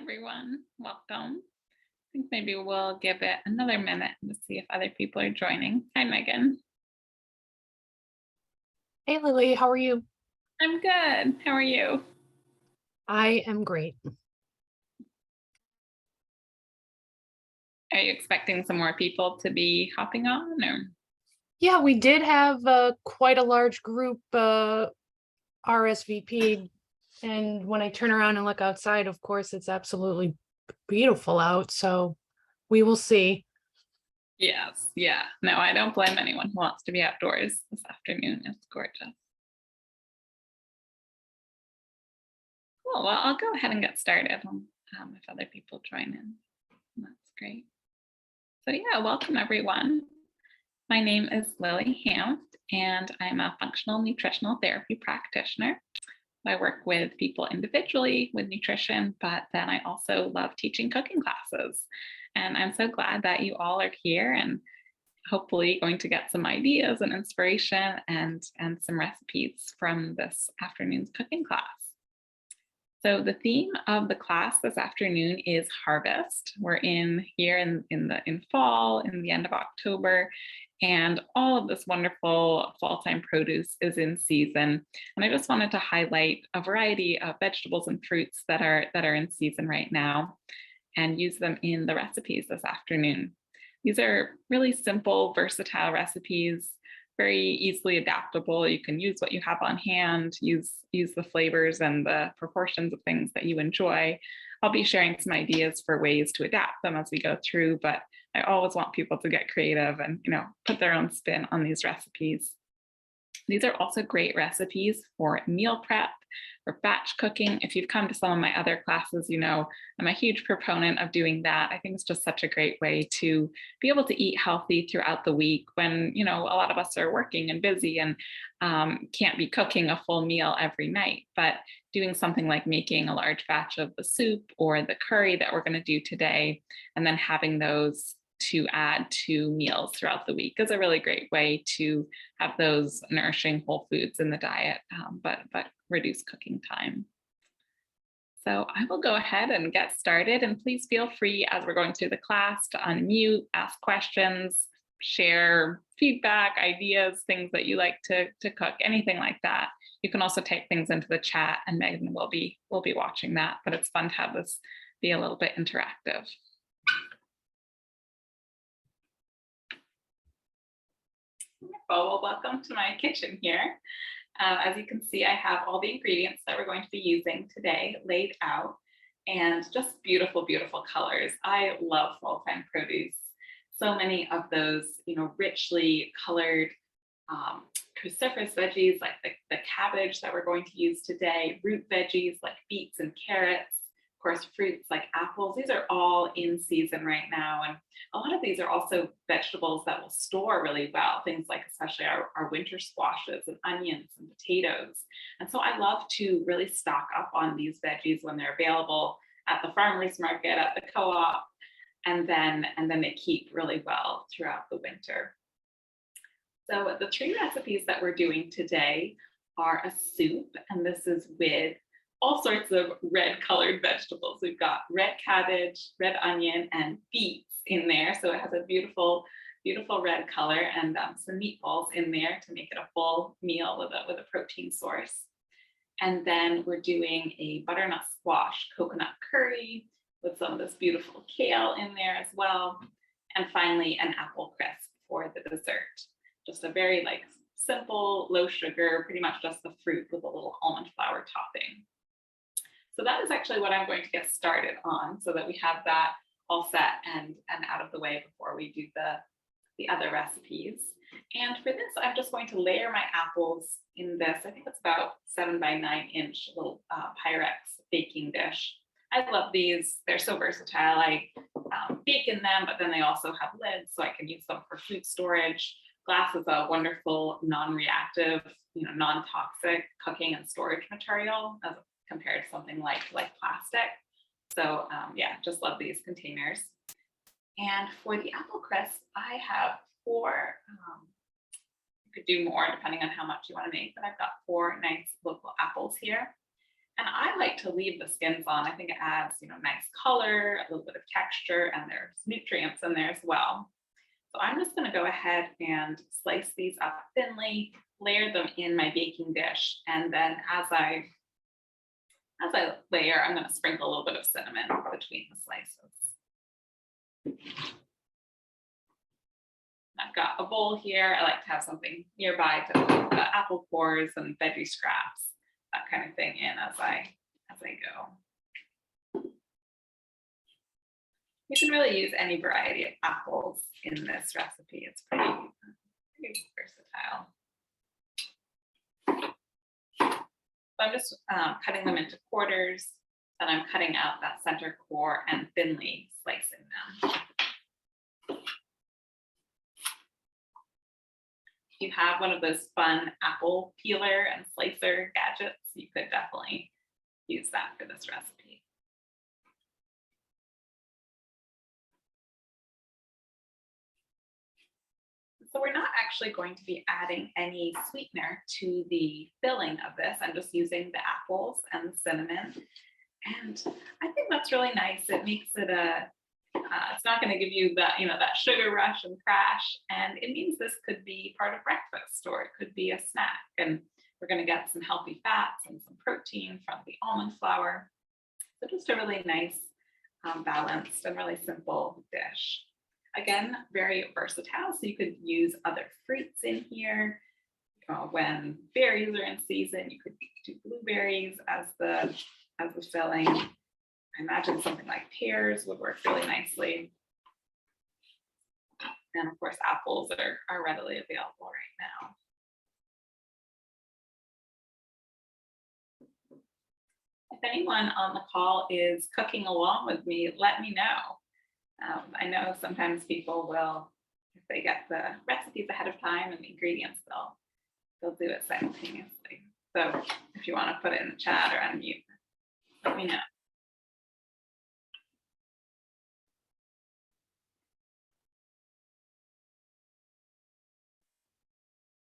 everyone. Welcome. I think maybe we'll give it another minute to see if other people are joining. Hi, Megan. Hey, Lili, how are you? I'm good. How are you? I am great. Are you expecting some more people to be hopping on or? Yeah, we did have quite a large group RSVP'd, and when I turn around and look outside, of course, it's absolutely beautiful out, so we will see. Yes. Yeah. No, I don't blame anyone who wants to be outdoors this afternoon. It's gorgeous. Cool. Well, I'll go ahead and get started if other people join in. That's great. So yeah, welcome everyone. My name is Lili Hanft, and I'm a functional nutritional therapy practitioner. I work with people individually with nutrition, but then I also love teaching cooking classes. And I'm so glad that you all are here and hopefully going to get some ideas and inspiration and some recipes from this afternoon's cooking class. So the theme of the class this afternoon is harvest. We're here in fall, in the end of October, and all of this wonderful fall-time produce is in season. And I just wanted to highlight a variety of vegetables and fruits that are in season right now and use them in the recipes this afternoon. These are really simple, versatile recipes, very easily adaptable. You can use what you have on hand, use the flavors and the proportions of things that you enjoy. I'll be sharing some ideas for ways to adapt them as we go through, but I always want people to get creative and put their own spin on these recipes. These are also great recipes for meal prep, for batch cooking. If you've come to some of my other classes, I'm a huge proponent of doing that. I think it's just such a great way to be able to eat healthy throughout the week when, a lot of us are working and busy and can't be cooking a full meal every night. But doing something like making a large batch of the soup or the curry that we're going to do today, and then having those to add to meals throughout the week is a really great way to have those nourishing whole foods in the diet, but reduce cooking time. So I will go ahead and get started, and please feel free as we're going through the class to unmute, ask questions, share feedback, ideas, things that you like to cook, anything like that. You can also type things into the chat and Megan will be watching that, but it's fun to have this be a little bit interactive. Well, welcome to my kitchen here. As you can see, I have all the ingredients that we're going to be using today laid out, and just beautiful, beautiful colors. I love fall-time produce. So many of those, richly colored cruciferous veggies like the cabbage that we're going to use today, root veggies like beets and carrots, of course, fruits like apples. These are all in season right now. And a lot of these are also vegetables that will store really well, things like especially our winter squashes and onions and potatoes. And so I love to really stock up on these veggies when they're available at the farmer's market, at the co-op, and then they keep really well throughout the winter. So the three recipes that we're doing today are a soup, and this is with all sorts of red colored vegetables. We've got red cabbage, red onion, and beets in there. So it has a beautiful, beautiful red color, and some meatballs in there to make it a full meal with a protein source. And then we're doing a butternut squash coconut curry with some of this beautiful kale in there as well. And finally, an apple crisp for the dessert. Just a very simple, low sugar, pretty much just the fruit with a little almond flour topping. So that is actually what I'm going to get started on, so that we have that all set and out of the way before we do the other recipes. And for this, I'm just going to layer my apples in this, I think it's about 7 by 9 inch little Pyrex baking dish. I love these. They're so versatile. I bake in them, but then they also have lids, so I can use them for food storage. Glass is a wonderful non-reactive, non-toxic cooking and storage material as compared to something like plastic. So yeah, just love these containers. And for the apple crisp, I have 4, you could do more depending on how much you want to make, but I've got 4 nice local apples here. And I I like to leave the skins on. I think it adds, nice color, a little bit of texture, and there's nutrients in there as well. So I'm just going to go ahead and slice these up thinly, layer them in my baking dish, and then as I layer, I'm going to sprinkle a little bit of cinnamon between the slices. I've got a bowl here. I like to have something nearby to put the apple cores and veggie scraps, that kind of thing in as I go. You can really use any variety of apples in this recipe. It's pretty versatile. So I'm just cutting them into quarters, and I'm cutting out that center core and thinly slicing them. If you have one of those fun apple peeler and slicer gadgets, you could definitely use that for this recipe. So we're not actually going to be adding any sweetener to the filling of this. I'm just using the apples and the cinnamon. And I think that's really nice. It makes it it's not going to give you that, that sugar rush and crash. And it means this could be part of breakfast, or it could be a snack. And we're going to get some healthy fats and some protein from the almond flour. So just a really nice, balanced and really simple dish. Again, very versatile. So you could use other fruits in here. When berries are in season, you could do blueberries as the filling. I imagine something like pears would work really nicely. And of course, apples are readily available right now. If anyone on the call is cooking along with me, let me know. I know sometimes people will, if they get the recipes ahead of time and the ingredients, they'll do it simultaneously. So if you want to put it in the chat or unmute, let me know.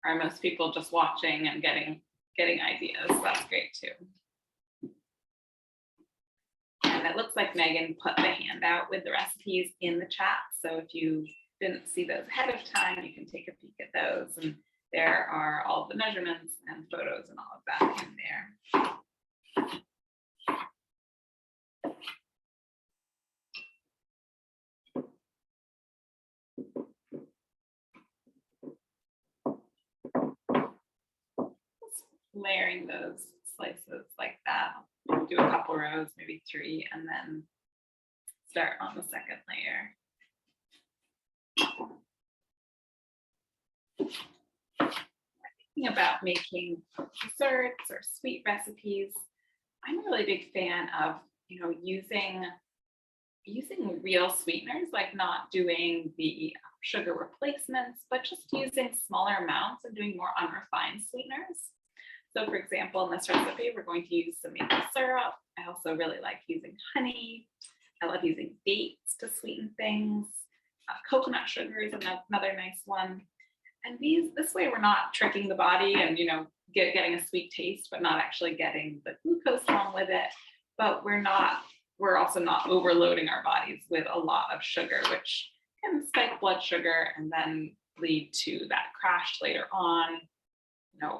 Are most people just watching and getting ideas? That's great too. And it looks like Megan put the handout with the recipes in the chat. So if you didn't see those ahead of time, you can take a peek at those. And there are all the measurements and photos and all of that in there. Layering those slices like that. I'll do a couple rows, maybe 3, and then start on the second layer. Thinking about making desserts or sweet recipes, I'm a really big fan of using real sweeteners, like not doing the sugar replacements, but just using smaller amounts and doing more unrefined sweeteners. So for example, in this recipe, we're going to use some maple syrup. I also really like using honey. I love using dates to sweeten things. Coconut sugar is another nice one. And this way we're not tricking the body and getting a sweet taste, but not actually getting the glucose along with it. But we're also not overloading our bodies with a lot of sugar, which can spike blood sugar and then lead to that crash later on.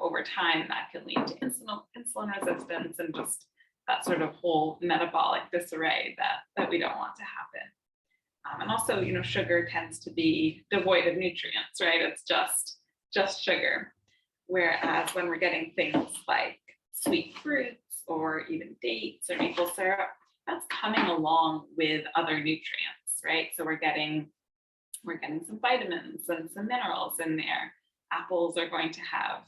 Over time, that can lead to insulin resistance and just that sort of whole metabolic disarray that we don't want to happen. And also, sugar tends to be devoid of nutrients, right? It's just sugar. Whereas when we're getting things like sweet fruits or even dates or maple syrup, that's coming along with other nutrients, right? So we're getting some vitamins and some minerals in there. Apples are going to have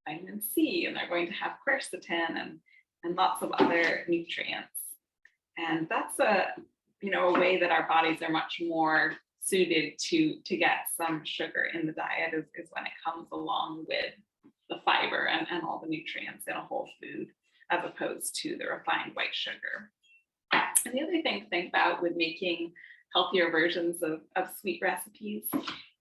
vitamin C, and they're going to have quercetin and lots of other nutrients. And that's a way that our bodies are much more suited to get some sugar in the diet is when it comes along with the fiber and all the nutrients in a whole food, as opposed to the refined white sugar. And the other thing to think about with making healthier versions of sweet recipes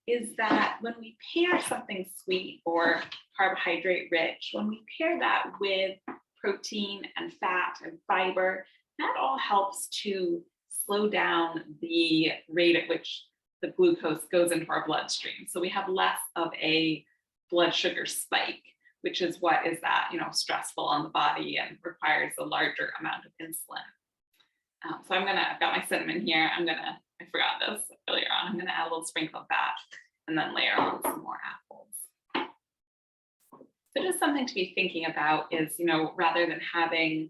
is that when we pair something sweet or carbohydrate rich, when we pair that with protein and fat and fiber, that all helps to slow down the rate at which the glucose goes into our bloodstream. So we have less of a blood sugar spike, which is what is that, stressful on the body and requires a larger amount of insulin. So I've got my cinnamon here. I forgot this earlier on. I'm gonna add a little sprinkle of that and then layer on some more apples. So just something to be thinking about is, rather than having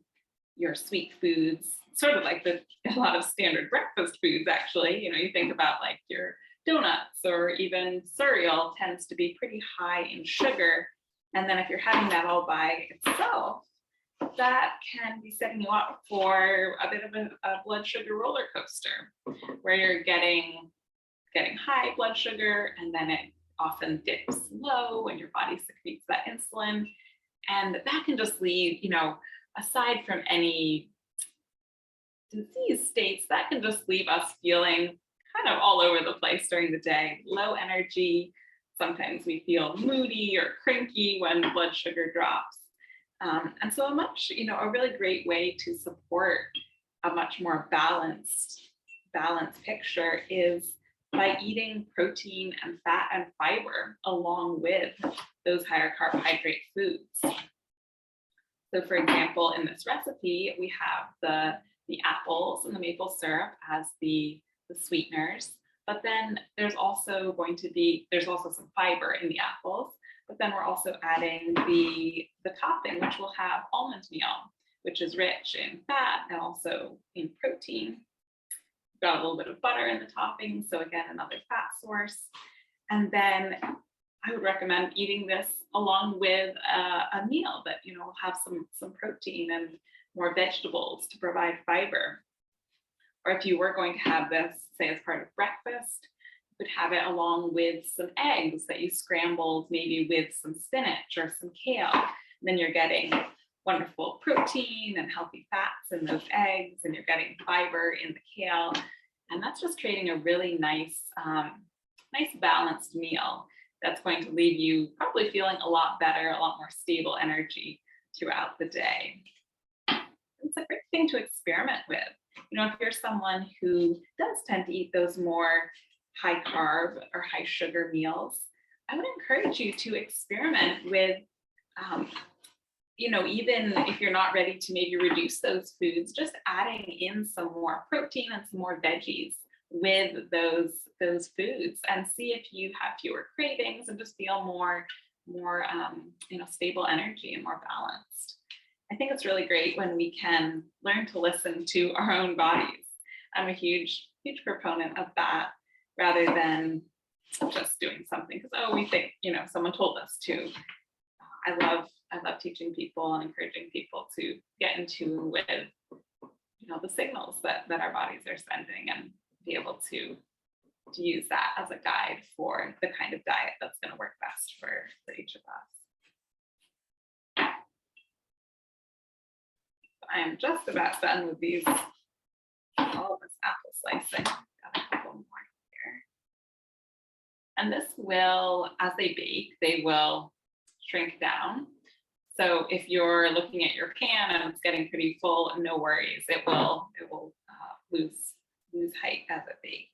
your sweet foods, sort of like a lot of standard breakfast foods, actually, you think about like your donuts or even cereal tends to be pretty high in sugar. And then if you're having that all by itself, that can be setting you up for a bit of a blood sugar roller coaster where you're getting high blood sugar and then it often dips low when your body secretes that insulin. And that can just leave, aside from any disease states, that can just leave us feeling kind of all over the place during the day, low energy. Sometimes we feel moody or cranky when blood sugar drops. And so a really great way to support a much more balanced picture is by eating protein and fat and fiber along with those higher carbohydrate foods. So for example, in this recipe, we have the apples and the maple syrup as the sweeteners, but then there's also some fiber in the apples, but then we're also adding the topping, which will have almond meal, which is rich in fat and also in protein. We've got a little bit of butter in the topping, so again, another fat source. And then I would recommend eating this along with a meal that will have some protein and more vegetables to provide fiber. Or if you were going to have this, say, as part of breakfast, you could have it along with some eggs that you scrambled, maybe with some spinach or some kale. And then you're getting wonderful protein and healthy fats in those eggs, and you're getting fiber in the kale. And that's just creating a really nice balanced meal that's going to leave you probably feeling a lot better, a lot more stable energy throughout the day. It's a great thing to experiment with. If you're someone who does tend to eat those more high carb or high sugar meals, I would encourage you to experiment with, even if you're not ready to maybe reduce those foods, just adding in some more protein and some more veggies with those foods and see if you have fewer cravings and just feel more stable energy and more balanced. I think it's really great when we can learn to listen to our own bodies. I'm a huge proponent of that rather than just doing something because, we think, someone told us to. I love teaching people and encouraging people to get in tune with, the signals that our bodies are sending and be able to use that as a guide for the kind of diet that's going to work best for each of us. I'm just about done with all of this apple slicing. Got a couple more here. And this will, as they bake, they will shrink down. So if you're looking at your pan and it's getting pretty full, no worries. It will lose height as it bakes.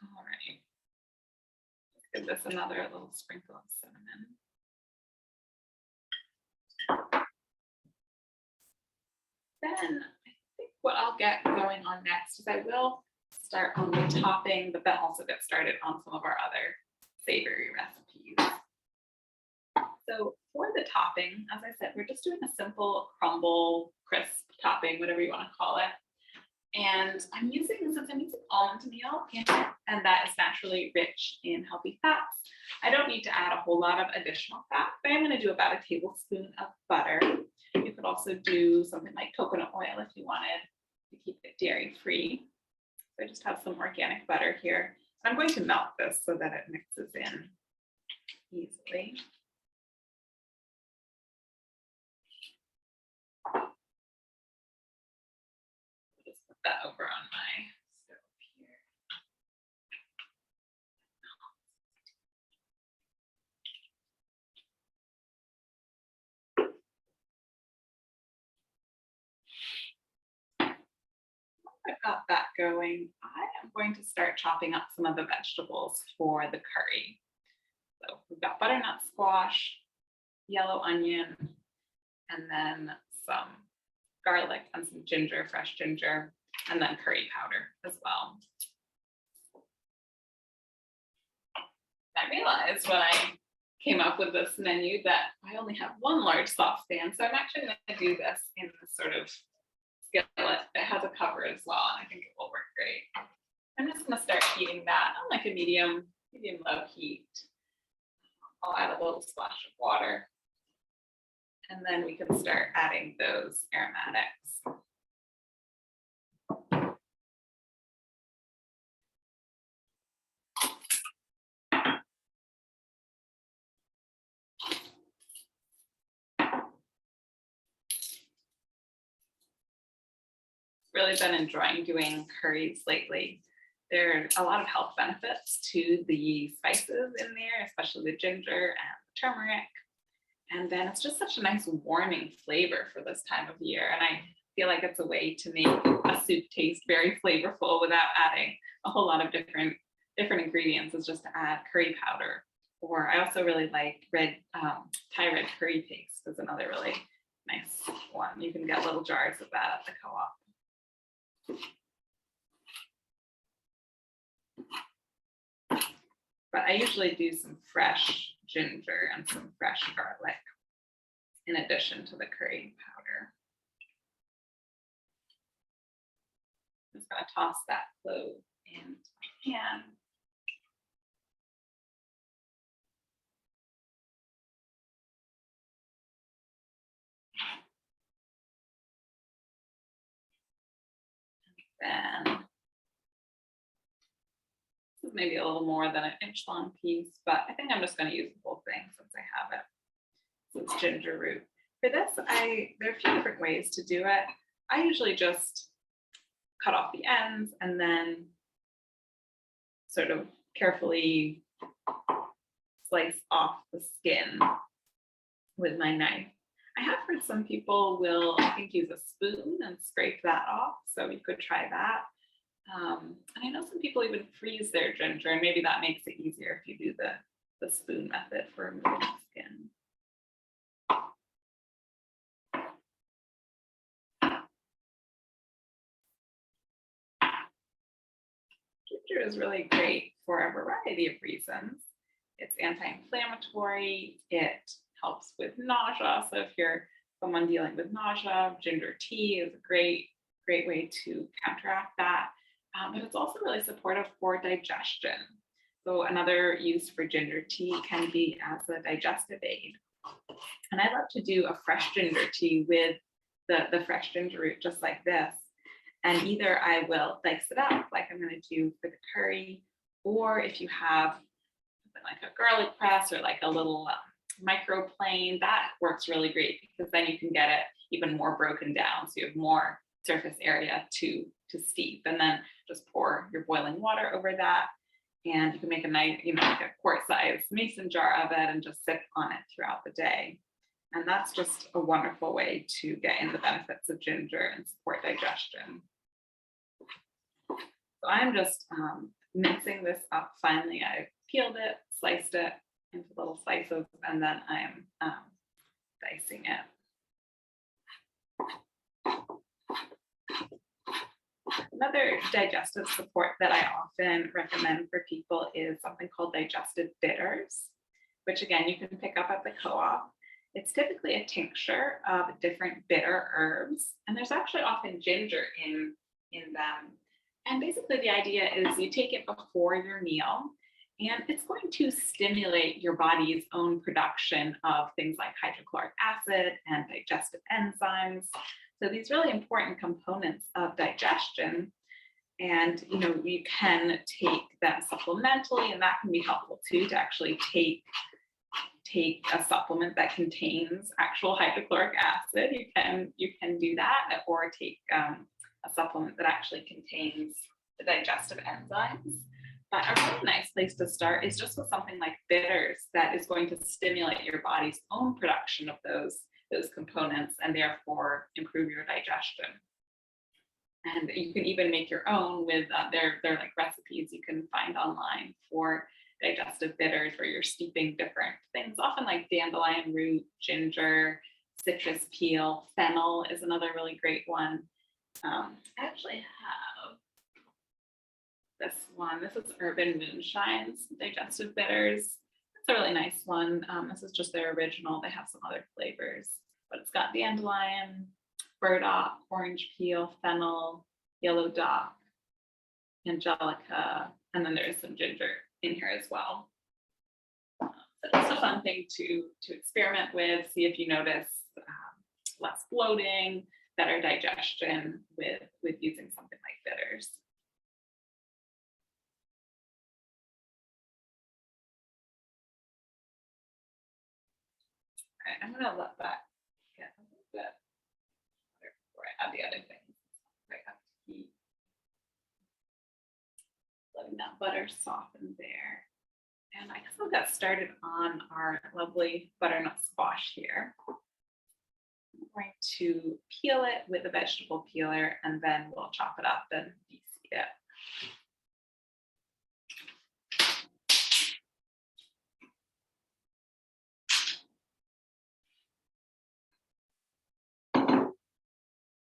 All right. Let's give this another little sprinkle of cinnamon. Then I think what I'll get going on next is I will start on the topping, but then also get started on some of our other savory recipes. So for the topping, as I said, we're just doing a simple crumble, crisp topping, whatever you want to call it. And since I'm using almond meal in it, and that is naturally rich in healthy fats, I don't need to add a whole lot of additional fat, but I'm going to do about a tablespoon of butter. You could also do something like coconut oil if you wanted to keep it dairy free. So I just have some organic butter here. I'm going to melt this so that it mixes in easily. that over on my stove here. I've got that going. I am going to start chopping up some of the vegetables for the curry. So we've got butternut squash, yellow onion, and then some garlic and some ginger, fresh ginger, and then curry powder as well. I realized when I came up with this menu that I only have one large saucepan, so I'm actually going to do this in this sort of skillet. It has a cover as well, and I think it will work great. I'm just going to start heating that on like a medium low heat. I'll add a little splash of water, and then we can start adding those aromatics. Really been enjoying doing curries lately. There are a lot of health benefits to the spices in there, especially the ginger and the turmeric. And then it's just such a nice warming flavor for this time of year. And I feel like it's a way to make a soup taste very flavorful without adding a whole lot of different ingredients, is just to add curry powder. Or I also really like Thai red curry paste is another really nice one. You can get little jars of that at the co-op. But I usually do some fresh ginger and some fresh garlic in addition to the curry powder. I'm just going to toss that clove into my pan. Then this is maybe a little more than an inch long piece, but I think I'm just going to use the whole thing since I have it. So it's ginger root. For this, there are a few different ways to do it. I usually just cut off the ends and then sort of carefully slice off the skin with my knife. I have heard some people will, I think, use a spoon and scrape that off. So you could try that. And I know some people even freeze their ginger, and maybe that makes it easier if you do the spoon method for removing the skin. Ginger is really great for a variety of reasons. It's anti-inflammatory. It helps with nausea. So if you're someone dealing with nausea, ginger tea is a great way to counteract that. But it's also really supportive for digestion. So another use for ginger tea can be as a digestive aid. And I love to do a fresh ginger tea with the fresh ginger root, just like this. And either I will dice it up like I'm going to do for the curry, or if you have something like a garlic press or like a little microplane, that works really great because then you can get it even more broken down. So you have more surface area to steep, and then just pour your boiling water over that. And you can make a nice, like a quart-sized mason jar of it and just sip on it throughout the day. And that's just a wonderful way to get in the benefits of ginger and support digestion. So I'm just mincing this up finely. I've peeled it, sliced it into little slices, and then I'm dicing it. Another digestive support that I often recommend for people is something called digestive bitters, which again, you can pick up at the co-op. It's typically a tincture of different bitter herbs, and there's actually often ginger in them. And basically the idea is you take it before your meal, and it's going to stimulate your body's own production of things like hydrochloric acid and digestive enzymes. So these really important components of digestion, and you can take them supplementally, and that can be helpful too, to actually take a supplement that contains actual hydrochloric acid. You can do that, or take a supplement that actually contains the digestive enzymes. But a really nice place to start is just with something like bitters that is going to stimulate your body's own production of those components and therefore improve your digestion. And you can even make your own with they're like recipes you can find online for digestive bitters where you're steeping different things, often like dandelion root, ginger, citrus peel. Fennel is another really great one. I actually have this one. This is Urban Moonshine's digestive bitters. It's a really nice one. This is just their original. They have some other flavors, but it's got dandelion, burdock, orange peel, fennel, yellow dock, angelica, and then there's some ginger in here as well. So it's a fun thing to experiment with, see if you notice less bloating, better digestion with using something like bitters. All right, I'm gonna let that get a little bit before I add the other things. I have to keep letting that butter soften there. And I guess I'll get started on our lovely butternut squash here. I'm going to peel it with a vegetable peeler and then we'll chop it up and de-seed it.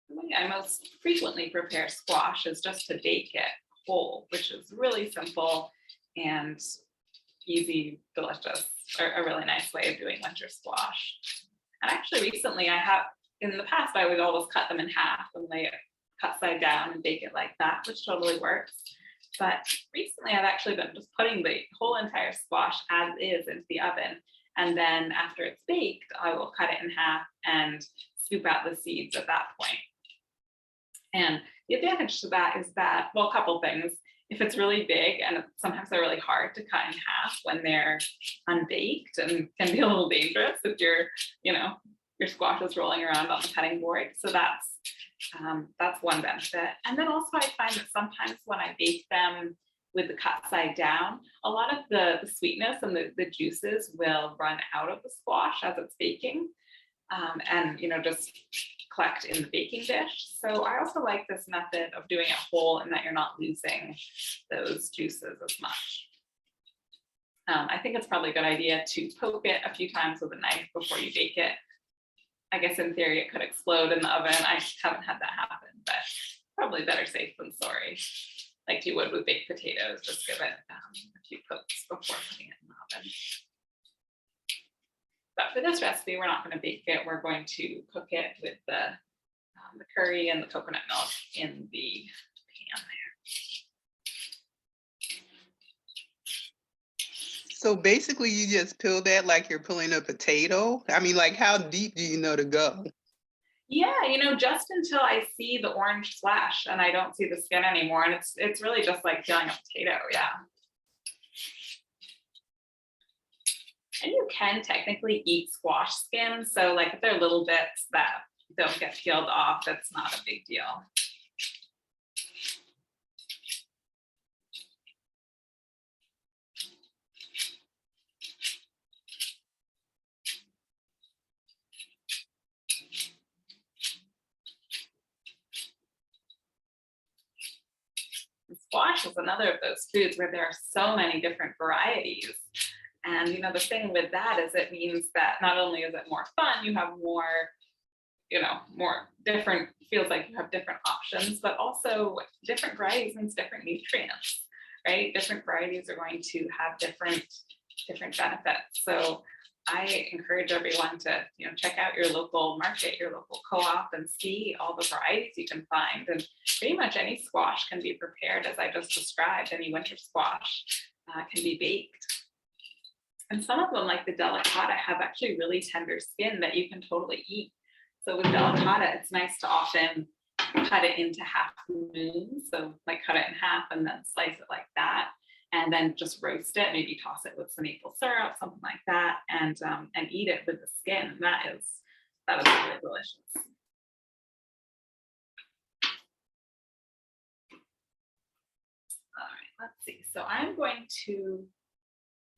The way I most frequently prepare squash is just to bake it whole, which is really simple and easy, delicious, or a really nice way of doing winter squash. And actually recently in the past, I would always cut them in half and lay it cut side down and bake it like that, which totally works. But recently I've actually been just putting the whole entire squash as is into the oven. And then after it's baked, I will cut it in half and scoop out the seeds at that point. And the advantage to that is that, well, a couple things. If it's really big, and sometimes they're really hard to cut in half when they're unbaked and can be a little dangerous if your squash is rolling around on the cutting board. So that's one benefit. And then also I find that sometimes when I bake them with the cut side down, a lot of the sweetness and the juices will run out of the squash as it's baking. And just collect in the baking dish. So I also like this method of doing it whole and that you're not losing those juices as much. I think it's probably a good idea to poke it a few times with a knife before you bake it. I guess in theory it could explode in the oven. I haven't had that happen, but probably better safe than sorry. Like you would with baked potatoes, just give it a few pokes before putting it in the oven. But for this recipe, we're not going to bake it. We're going to cook it with the curry and the coconut milk in the pan there. So basically you just peel that like you're peeling a potato? I mean, like how deep do you know to go? Yeah, just until I see the orange flesh and I don't see the skin anymore. And it's really just like peeling a potato, yeah. And you can technically eat squash skin. So like if there are little bits that don't get peeled off, that's not a big deal. Squash is another of those foods where there are so many different varieties. And the thing with that is it means that not only is it more fun, you have more different, feels like you have different options, but also different varieties means different nutrients, right? Different varieties are going to have different benefits. So I encourage everyone to check out your local market, your local co-op, and see all the varieties you can find. And pretty much any squash can be prepared as I just described. Any winter squash can be baked. And some of them, like the delicata, have actually really tender skin that you can totally eat. So with delicata, it's nice to often cut it into half moons. So like cut it in half and then slice it like that. And then just roast it, maybe toss it with some maple syrup, something like that, and eat it with the skin. That is really delicious. see. So I'm going to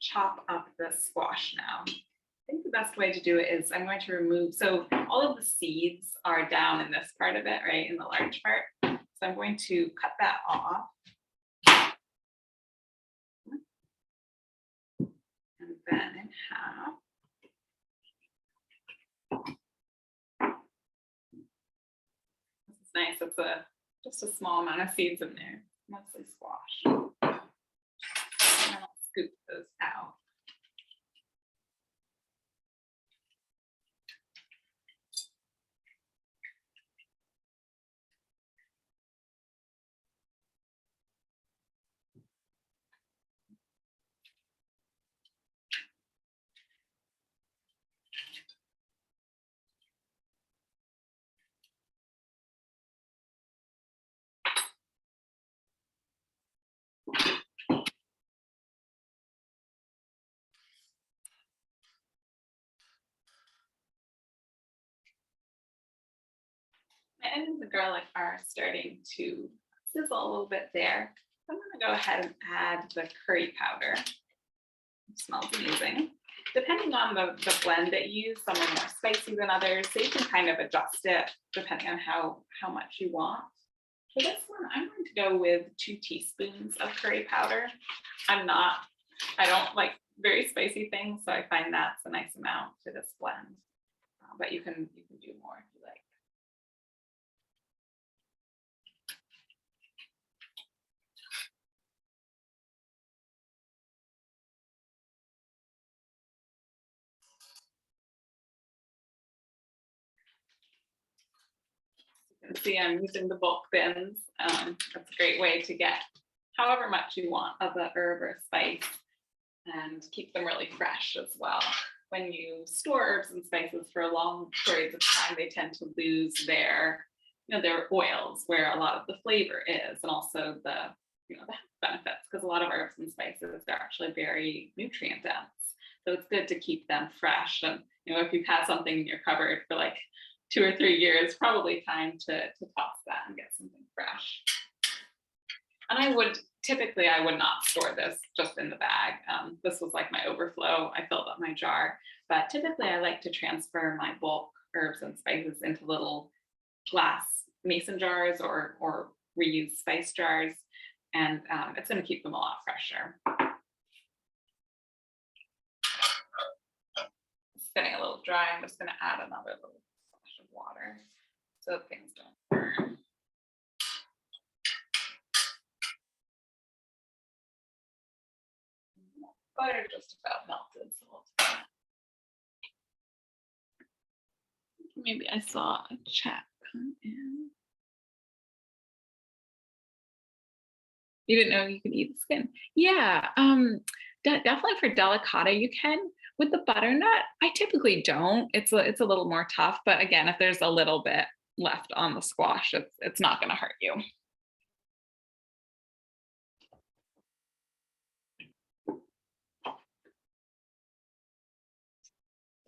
chop up the squash now. I think the best way to do it is I'm going to remove, so all of the seeds are down in this part of it, right, in the large part. So I'm going to cut that off. And then in half. This is nice. It's just a small amount of seeds in there, mostly squash. And then I'll scoop those out. My onions and garlic are starting to sizzle a little bit there. So I'm going to go ahead and add the curry powder. It smells amazing. Depending on the blend that you use, some are more spicy than others, so you can kind of adjust it depending on how much you want. For this one, I'm going to go with 2 teaspoons of curry powder. I don't like very spicy things, so I find that's a nice amount to this blend. But you can do more if you like. You can see I'm using the bulk bins. That's a great way to get however much you want of the herb or spice and keep them really fresh as well. When you store herbs and spices for long periods of time, they tend to lose their oils where a lot of the flavor is, and also the health benefits, because a lot of herbs and spices are actually very nutrient dense. So it's good to keep them fresh. And if you've had something in your cupboard for like 2 or 3 years, probably time to toss that and get something fresh. And I would not store this just in the bag. This was like my overflow. I filled up my jar, but typically I like to transfer my bulk herbs and spices into little glass mason jars or reuse spice jars, and it's going to keep them a lot fresher. It's getting a little dry. I'm just going to add another little splash of water so things don't burn. Butter just about melted, so we'll do that. Maybe I saw a chat come in. You didn't know you could eat the skin? Yeah, definitely for delicata you can. With the butternut, I typically don't. It's a little more tough, but again, if there's a little bit left on the squash, it's not going to hurt you.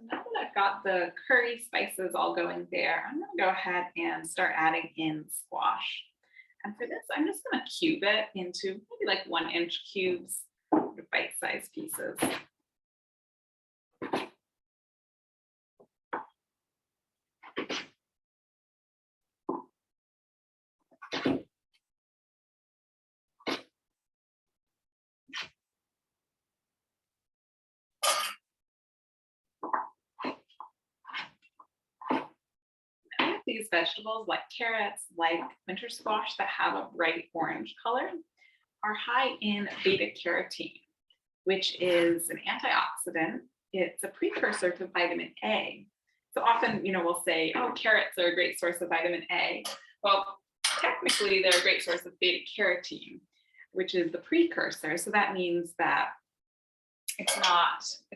Now that I've got the curry spices all going there, I'm going to go ahead and start adding in squash. And for this, I'm just going to cube it into maybe like 1-inch cubes, bite-sized pieces. These vegetables like carrots, like winter squash that have a bright orange color, are high in beta carotene, which is an antioxidant. It's a precursor to vitamin A. So often, we'll say, oh, carrots are a great source of vitamin A. Well, technically, they're a great source of beta carotene, which is the precursor. So that means that it's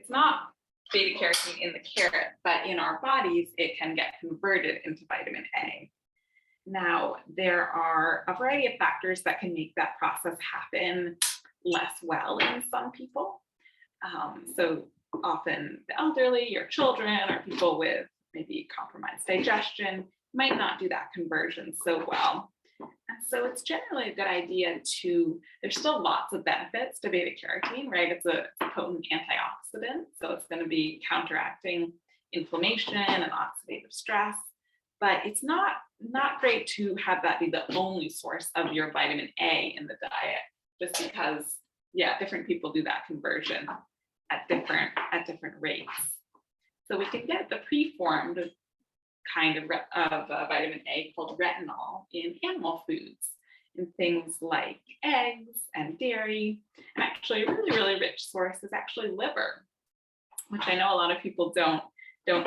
not beta carotene in the carrot, but in our bodies, it can get converted into vitamin A. Now, there are a variety of factors that can make that process happen less well in some people. So often the elderly, your children, or people with maybe compromised digestion might not do that conversion so well. And so it's generally a good idea to, there's still lots of benefits to beta carotene, right? It's a potent antioxidant, so it's going to be counteracting inflammation and oxidative stress, but it's not great to have that be the only source of your vitamin A in the diet, just because, yeah, different people do that conversion at different rates. So we can get the preformed kind of vitamin A called retinol in animal foods, in things like eggs and dairy. And actually a really, really rich source is actually liver, which I know a lot of people don't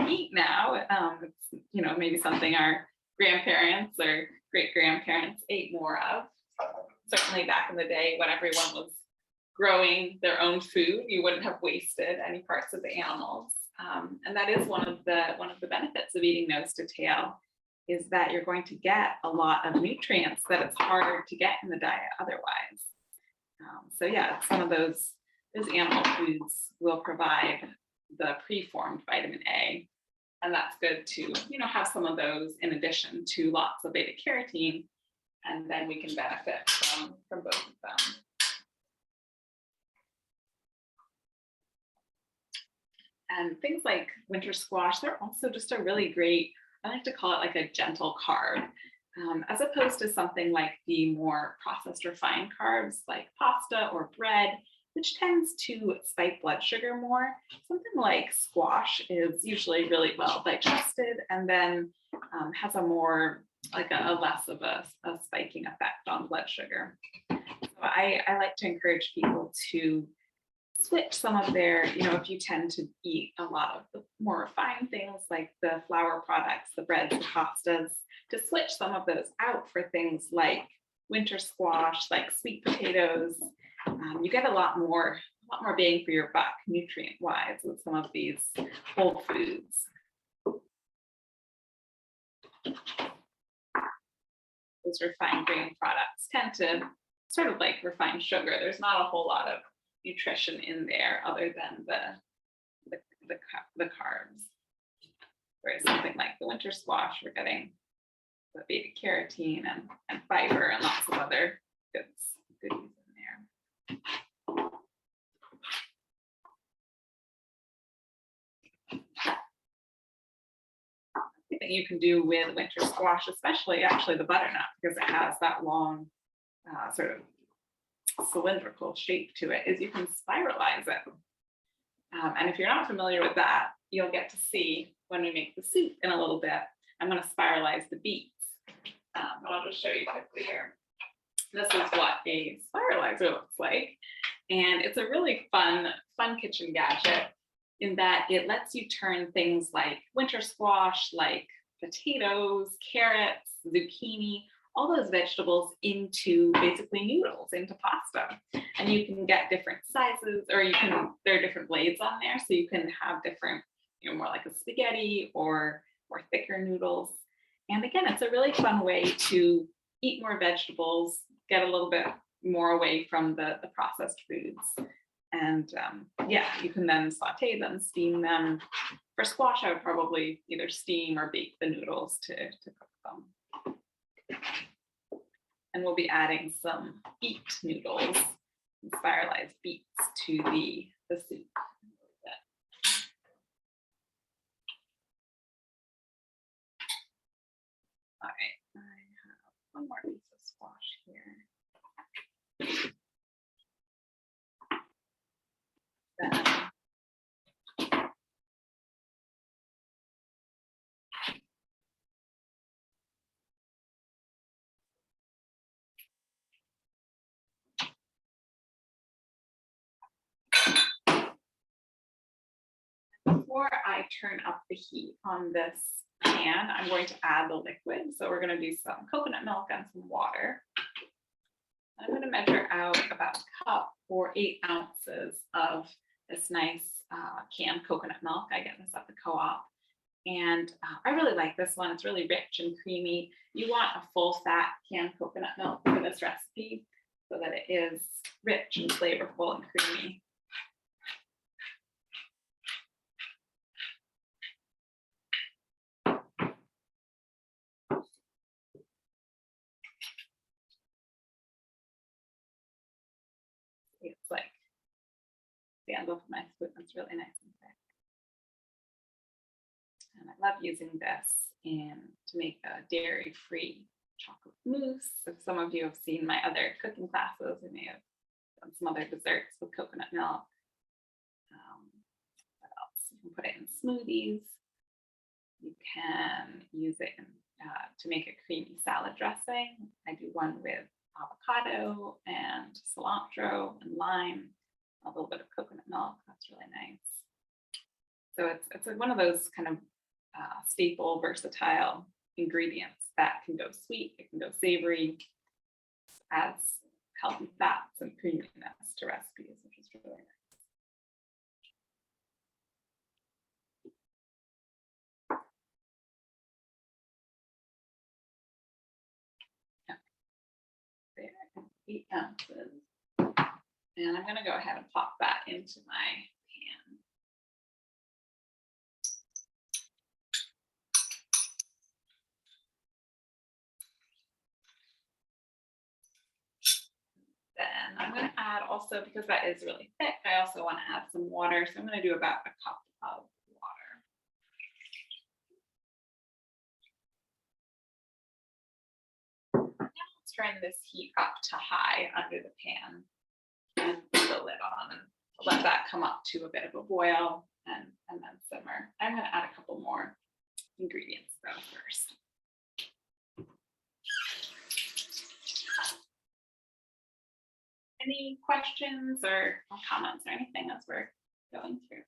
eat now. It's, you know, maybe something our grandparents or great grandparents ate more of. Certainly back in the day when everyone was growing their own food, you wouldn't have wasted any parts of the animals. And that is one of the benefits of eating nose to tail, is that you're going to get a lot of nutrients that it's hard to get in the diet otherwise. So yeah, some of those animal foods will provide the preformed vitamin A, and that's good to, you know, have some of those in addition to lots of beta carotene, and then we can benefit from both of them. And things like winter squash, they're also just a really great, I like to call it like a gentle carb, as opposed to something like the more processed refined carbs like pasta or bread, which tends to spike blood sugar more. Something like squash is usually really well digested and then has a more, like a less of a spiking effect on blood sugar. So I like to encourage people to switch some of their, you know, if you tend to eat a lot of the more refined things like the flour products, the breads, the pastas, to switch some of those out for things like winter squash, like sweet potatoes. You get a lot more bang for your buck nutrient wise with some of these whole foods. Those refined grain products tend to sort of like refined sugar. There's not a whole lot of nutrition in there other than the carbs. Whereas something like the winter squash, we're getting the beta carotene and fiber and lots of other goodies in there. Thing you can do with winter squash, especially actually the butternut, because it has that long sort of cylindrical shape to it, is you can spiralize it. And if you're not familiar with that, you'll get to see when we make the soup in a little bit. I'm going to spiralize the beets, but I'll just show you quickly here. This is what a spiralizer looks like, and it's a really fun kitchen gadget in that it lets you turn things like winter squash, like potatoes, carrots, zucchini, all those vegetables into basically noodles, into pasta. And you can get different sizes, or there are different blades on there, so you can have different, you know, more like a spaghetti or more thicker noodles. And again, it's a really fun way to eat more vegetables, get a little bit more away from the processed foods. And yeah, you can then saute them, steam them. For squash, I would probably either steam or bake the noodles to cook them. And we'll be adding some beet noodles, spiralized beets, to the soup. All right, I have one more piece of squash here. Before I turn up the heat on this pan, I'm going to add the liquid. So we're going to do some coconut milk and some water. I'm going to measure out about a cup or 8 ounces of this nice canned coconut milk. I get this at the co-op. And I really like this one. It's really rich and creamy. You want a full fat canned coconut milk for this recipe so that it is rich and flavorful and creamy. stands up in my spoon. It's really nice and thick. And I love using this to make a dairy-free chocolate mousse. If some of you have seen my other cooking classes, we may have done some other desserts with coconut milk. What else? You can put it in smoothies. You can use it to make a creamy salad dressing. I do one with avocado and cilantro and lime, a little bit of coconut milk. That's really nice. So it's like one of those kind of staple, versatile ingredients that can go sweet, it can go savory, adds healthy fats and creaminess to recipes, which is really nice. There, 8 ounces. And I'm going to go ahead and pop that into my pan. Then I'm going to add also, because that is really thick, I also want to add some water. So I'm going to do about a cup of water. Now let's turn this heat up to high under the pan and put the lid on and let that come up to a bit of a boil and then simmer. I'm going to add a couple more ingredients though first. Any questions or comments or anything as we're going through?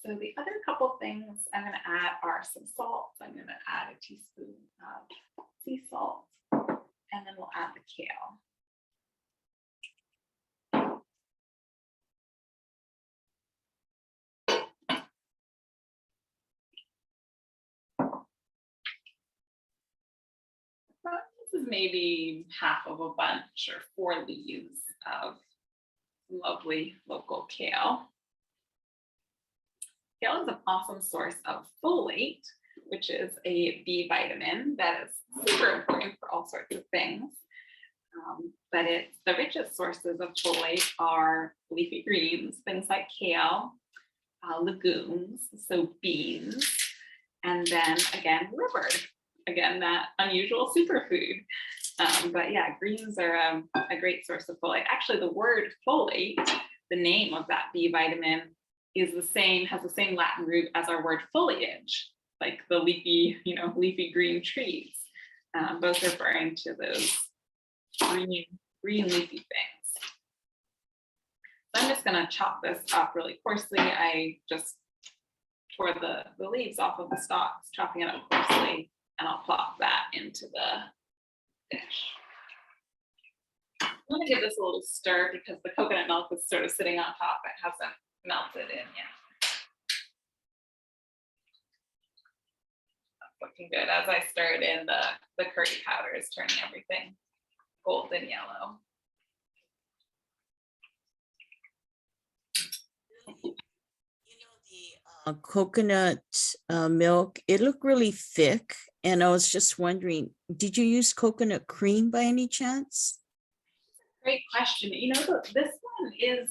So the other couple things I'm going to add are some salt. I'm going to add a teaspoon of sea salt, and then we'll add the kale. This is maybe half of a bunch or 4 leaves of lovely local kale. Kale is an awesome source of folate, which is a B vitamin that is super important for all sorts of things. But the richest sources of folate are leafy greens, things like kale, legumes, so beans, and then again, liver. Again, that unusual superfood. But yeah, greens are a great source of folate. Actually, the word folate, the name of that B vitamin, is the same, has the same Latin root as our word foliage, like the leafy, leafy green trees, both referring to those green leafy things. So I'm just going to chop this up really coarsely. I just tore the leaves off of the stalks, chopping it up coarsely, and I'll plop that into the dish. I'm going to give this a little stir because the coconut milk is sort of sitting on top. It hasn't melted in yet. That's looking good. As I stirred in, the curry powder is turning everything golden yellow. Coconut milk, it looked really thick, and I was just wondering, did you use coconut cream by any chance? Great question. This one is,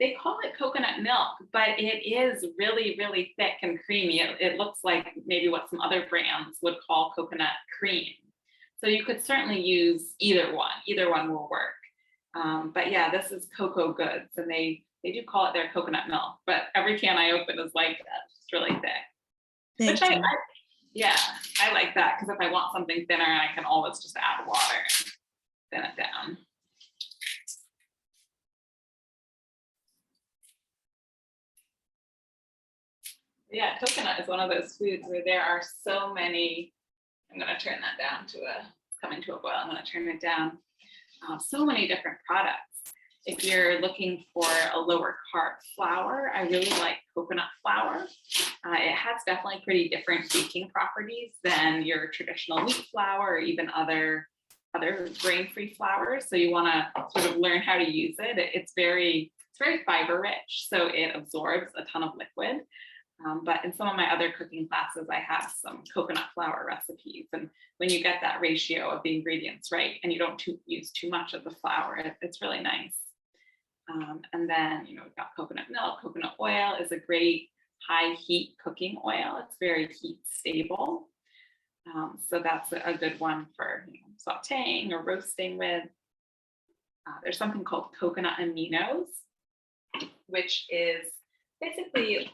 they call it coconut milk, but it is really, really thick and creamy. It looks like maybe what some other brands would call coconut cream. So you could certainly use either one. Either one will work. But yeah, this is Cocoa Goods, and they do call it their coconut milk, but every can I open is like that. It's really thick. Thank you. I like that, because if I want something thinner, I can always just add water and thin it down. Yeah, coconut is one of those foods where there are so many. I'm going to turn that down to coming to a boil. I'm going to turn it down. So many different products. If you're looking for a lower carb flour, I really like coconut flour. It has definitely pretty different baking properties than your traditional wheat flour or even other grain-free flours. So you want to sort of learn how to use it. It's very fiber rich, so it absorbs a ton of liquid. But in some of my other cooking classes, I have some coconut flour recipes. And when you get that ratio of the ingredients right, and you don't use too much of the flour, it's really nice. And then, you know, we've got coconut milk. Coconut oil is a great high heat cooking oil. It's very heat stable. So that's a good one for, you know, sauteing or roasting with. There's something called coconut aminos, which is basically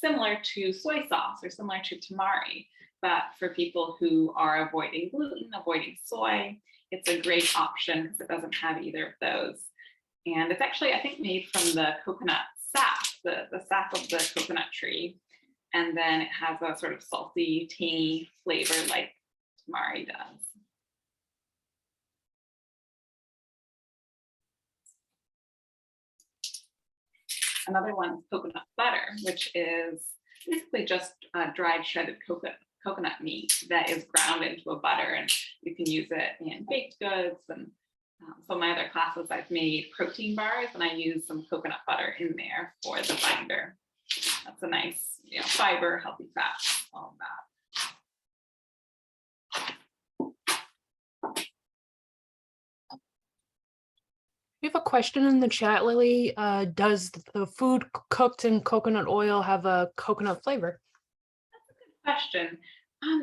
similar to soy sauce or similar to tamari, but for people who are avoiding gluten, avoiding soy, it's a great option because it doesn't have either of those. And it's actually, I think, made from the coconut sap, the sap of the coconut tree. And then it has a sort of salty, tangy flavor like tamari does. Another one is coconut butter, which is basically just dried shredded coconut meat that is ground into a butter, and you can use it in baked goods. And some of my other classes, I've made protein bars, and I use some coconut butter in there for the binder. That's a nice, you know, fiber, healthy fat, all of that. We have a question in the chat, Lily. Does the food cooked in coconut oil have a coconut flavor? Question.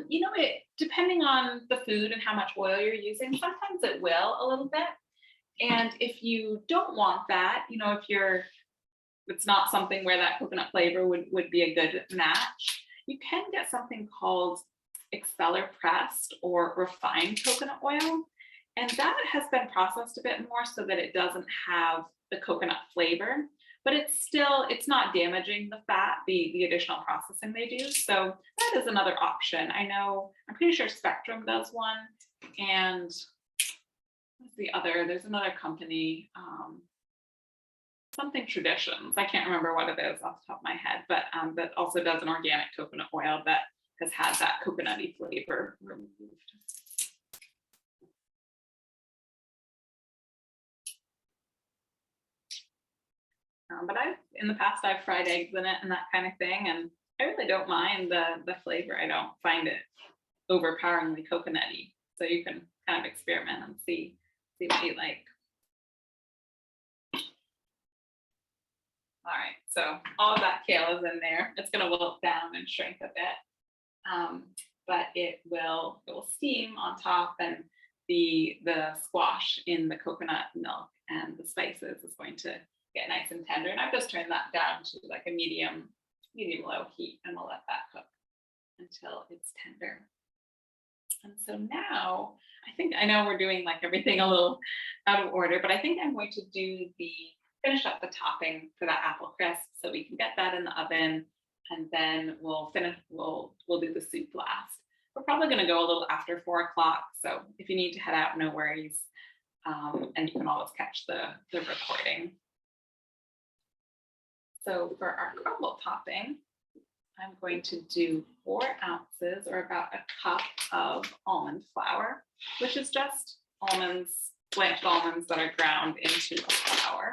You know, depending on the food and how much oil you're using, sometimes it will a little bit. And if you don't want that, you know, it's not something where that coconut flavor would be a good match, you can get something called expeller pressed or refined coconut oil. And that has been processed a bit more so that it doesn't have the coconut flavor, but it's not damaging the fat, the additional processing they do. So that is another option. I'm pretty sure Spectrum does one. And there's another company, something Traditions. I can't remember what it is off the top of my head, but that also does an organic coconut oil that has had that coconutty flavor removed. But in the past, I've fried eggs in it and that kind of thing, and I really don't mind the flavor. I don't find it overpoweringly coconutty. So you can kind of experiment and see what you like. All right, so all of that kale is in there. It's going to wilt down and shrink a bit, but it will steam on top, and the squash in the coconut milk and the spices is going to get nice and tender. And I've just turned that down to like a medium low heat, and we'll let that cook until it's tender. And so now I know we're doing like everything a little out of order, but I think I'm going to finish up the topping for that apple crisp so we can get that in the oven, and then we'll do the soup last. We're probably going to go a little after 4 o'clock, so if you need to head out, no worries, and you can always catch the recording. So for our crumble topping, I'm going to do 4 ounces or about a cup of almond flour, which is just blanched almonds that are ground into a flour.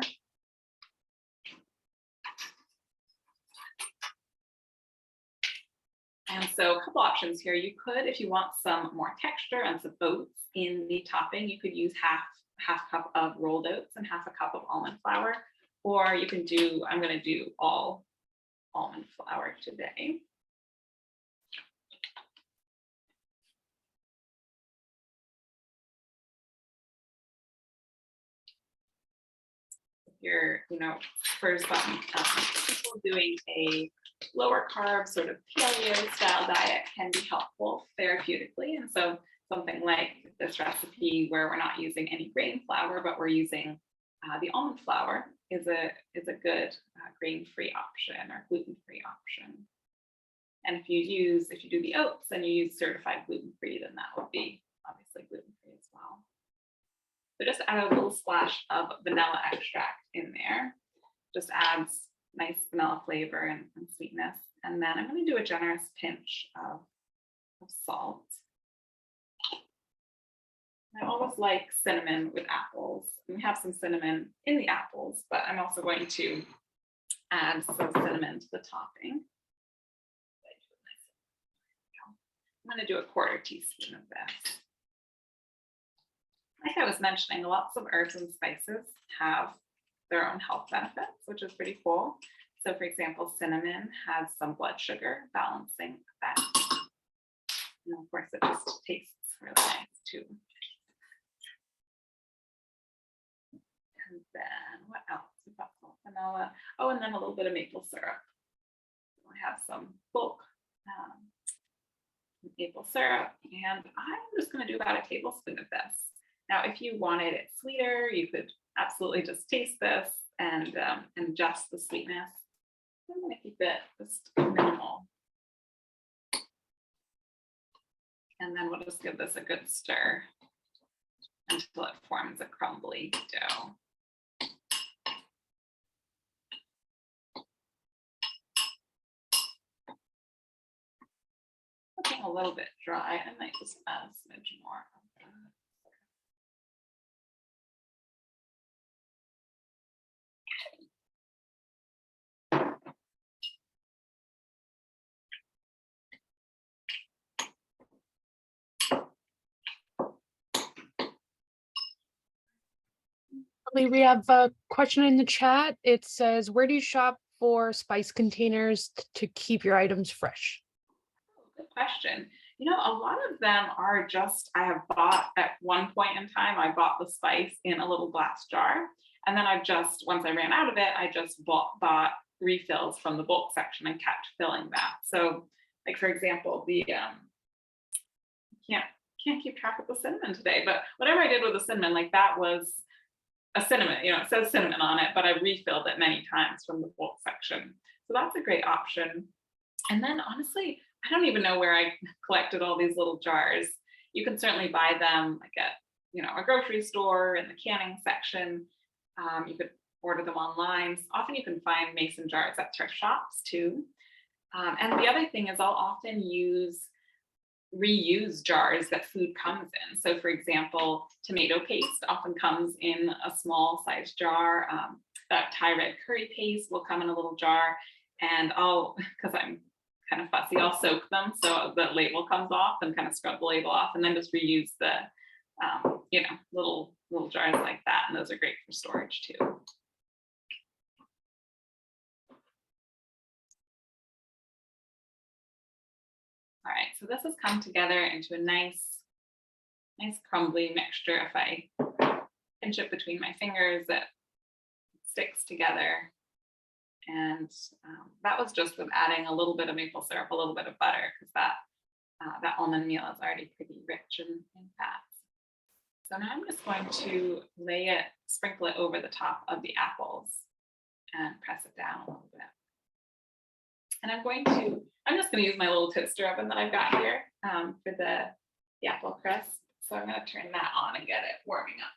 And so a couple options here. You could, if you want some more texture and some oats in the topping, you could use half cup of rolled oats and half a cup of almond flour. Or you can I'm going to do all almond flour today. Here, for some people doing a lower carb sort of paleo style diet can be helpful therapeutically. And so something like this recipe where we're not using any grain flour, but we're using the almond flour is a good grain-free option or gluten-free option. And if you do the oats and you use certified gluten-free, then that would be obviously gluten-free as well. So just add a little splash of vanilla extract in there. Just adds nice vanilla flavor and sweetness. And then I'm going to do a generous pinch of salt. I always like cinnamon with apples. We have some cinnamon in the apples, but I'm also going to add some cinnamon to the topping. I'm going to do a 1/4 teaspoon of this. Like I was mentioning, lots of herbs and spices have their own health benefits, which is pretty cool. So for example, cinnamon has some blood sugar balancing effect. And of course, it just tastes really nice too. And then what else? We've got some vanilla. Oh, and then a little bit of maple syrup. I have some bulk maple syrup, and I'm just going to do about a tablespoon of this. Now, if you wanted it sweeter, you could absolutely just taste this and adjust the sweetness. I'm going to keep it just minimal. And then we'll just give this a good stir until it forms a crumbly dough. Looking a little bit dry, I might just add a smidge more of that. We have a question in the chat. It says, where do you shop for spice containers to keep your items fresh? Good question. You know, a lot of them are just, I have bought at one point in time, I bought the spice in a little glass jar. And then I've just, once I ran out of it, I just bought refills from the bulk section and kept filling that. So like, for example, the, can't keep track of the cinnamon today, but whatever I did with the cinnamon, like that was a cinnamon, you know, it says cinnamon on it, but I refilled it many times from the bulk section. So that's a great option. And then honestly, I don't even know where I collected all these little jars. You can certainly buy them like at, you know, a grocery store in the canning section. You could order them online. Often you can find mason jars at thrift shops too. And the other thing is I'll often reuse jars that food comes in. So for example, tomato paste often comes in a small size jar. That Thai red curry paste will come in a little jar, and because I'm kind of fussy, I'll soak them so the label comes off and kind of scrub the label off, and then just reuse the you know, little jars like that, and those are great for storage too. All right, so this has come together into a nice crumbly mixture. If I pinch it between my fingers, it sticks together. And that was just with adding a little bit of maple syrup, a little bit of butter, because that almond meal is already pretty rich in fats. So now I'm just going to sprinkle it over the top of the apples and press it down a little bit. And I'm just going to use my little toaster oven that I've got here for the apple crisp. So I'm going to turn that on and get it warming up.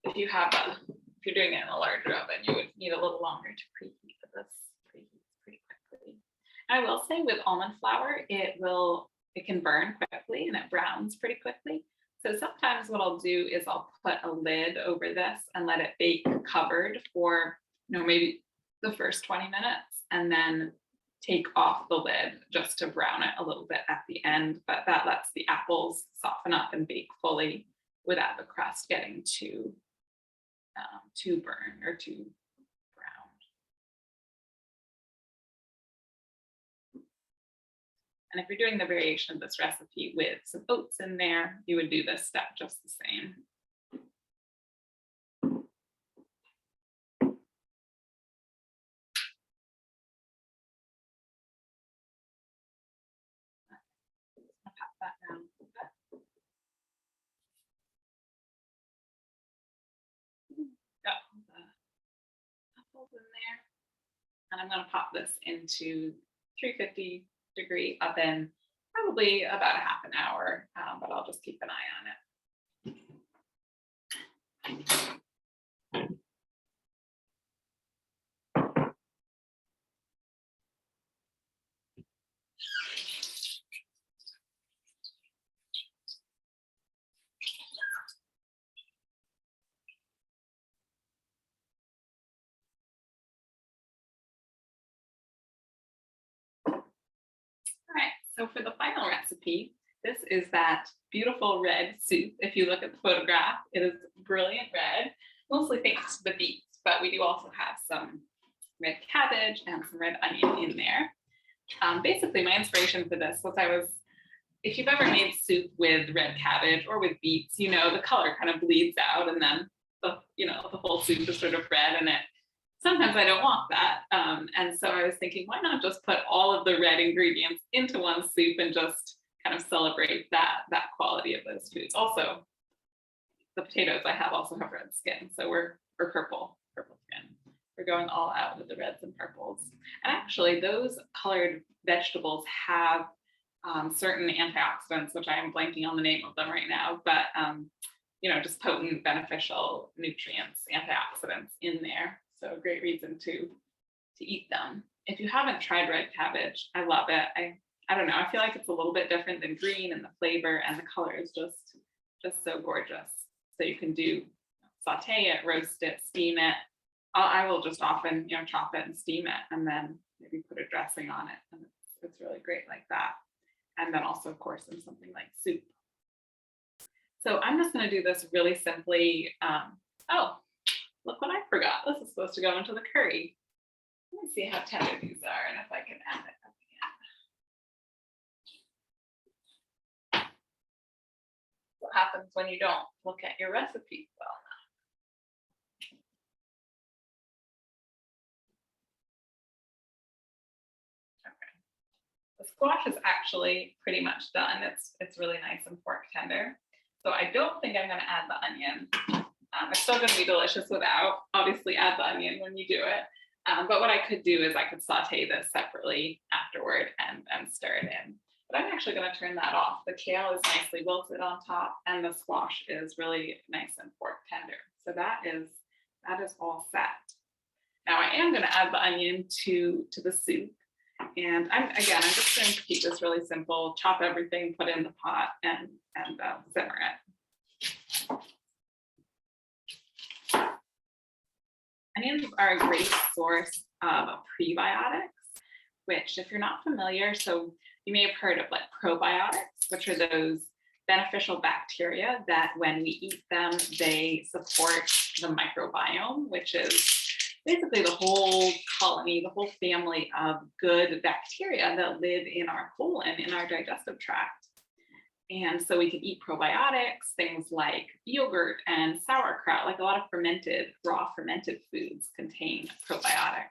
If you're doing it in a larger oven, you would need a little longer to preheat, but this preheats pretty quickly. I will say with almond flour, it can burn quickly and it browns pretty quickly. So sometimes what I'll do is I'll put a lid over this and let it bake covered for, you know, maybe the first 20 minutes, and then take off the lid just to brown it a little bit at the end. But that lets the apples soften up and bake fully without the crust getting too burn or too brown. And if you're doing the variation of this recipe with some oats in there, you would do this step just the same. That down a little bit. Got the apples in there. And I'm going to pop this into 350-degree oven, probably about a half an hour, but I'll just keep an eye on it. So for the final recipe, this is that beautiful red soup. If you look at the photograph, it is brilliant red, mostly thanks to the beets, but we do also have some red cabbage and some red onion in there. Basically, my inspiration for this was if you've ever made soup with red cabbage or with beets, you know, the color kind of bleeds out and then the whole soup is sort of red, and sometimes I don't want that. And so I was thinking, why not just put all of the red ingredients into one soup and just kind of celebrate that quality of those foods. Also, the potatoes I have also have red skin, so we're purple skin. We're going all out with the reds and purples. And actually, those colored vegetables have certain antioxidants, which I am blanking on the name of them right now, but just potent, beneficial nutrients, antioxidants in there. So a great reason to eat them. If you haven't tried red cabbage, I love it. I don't know, I feel like it's a little bit different than green, and the flavor and the color is just so gorgeous. So you can saute it, roast it, steam it. I will just often, chop it and steam it, and then maybe put a dressing on it. And it's really great like that. And then also, of course, in something like soup. So I'm just going to do this really simply. Oh, look what I forgot. This is supposed to go into the curry. Let me see how tender these are and if I can add it up again. What happens when you don't look at your recipes well enough? The squash is actually pretty much done. It's really nice and pork tender. So I don't think I'm going to add the onion. It's still going to be delicious without. Obviously, add the onion when you do it. But what I could do is I could saute this separately afterward and stir it in. But I'm actually going to turn that off. The kale is nicely wilted on top, and the squash is really nice and pork tender. So that is all set. Now I am going to add the onion to the soup. And I'm just going to keep this really simple, chop everything, put it in the pot, and simmer it. Onions are a great source of prebiotics, which if you're not familiar, so you may have heard of like probiotics, which are those beneficial bacteria that when we eat them, they support the microbiome, which is basically the whole colony, the whole family of good bacteria that live in our colon, in our digestive tract. And so we can eat probiotics, things like yogurt and sauerkraut, like a lot of raw fermented foods contain probiotics.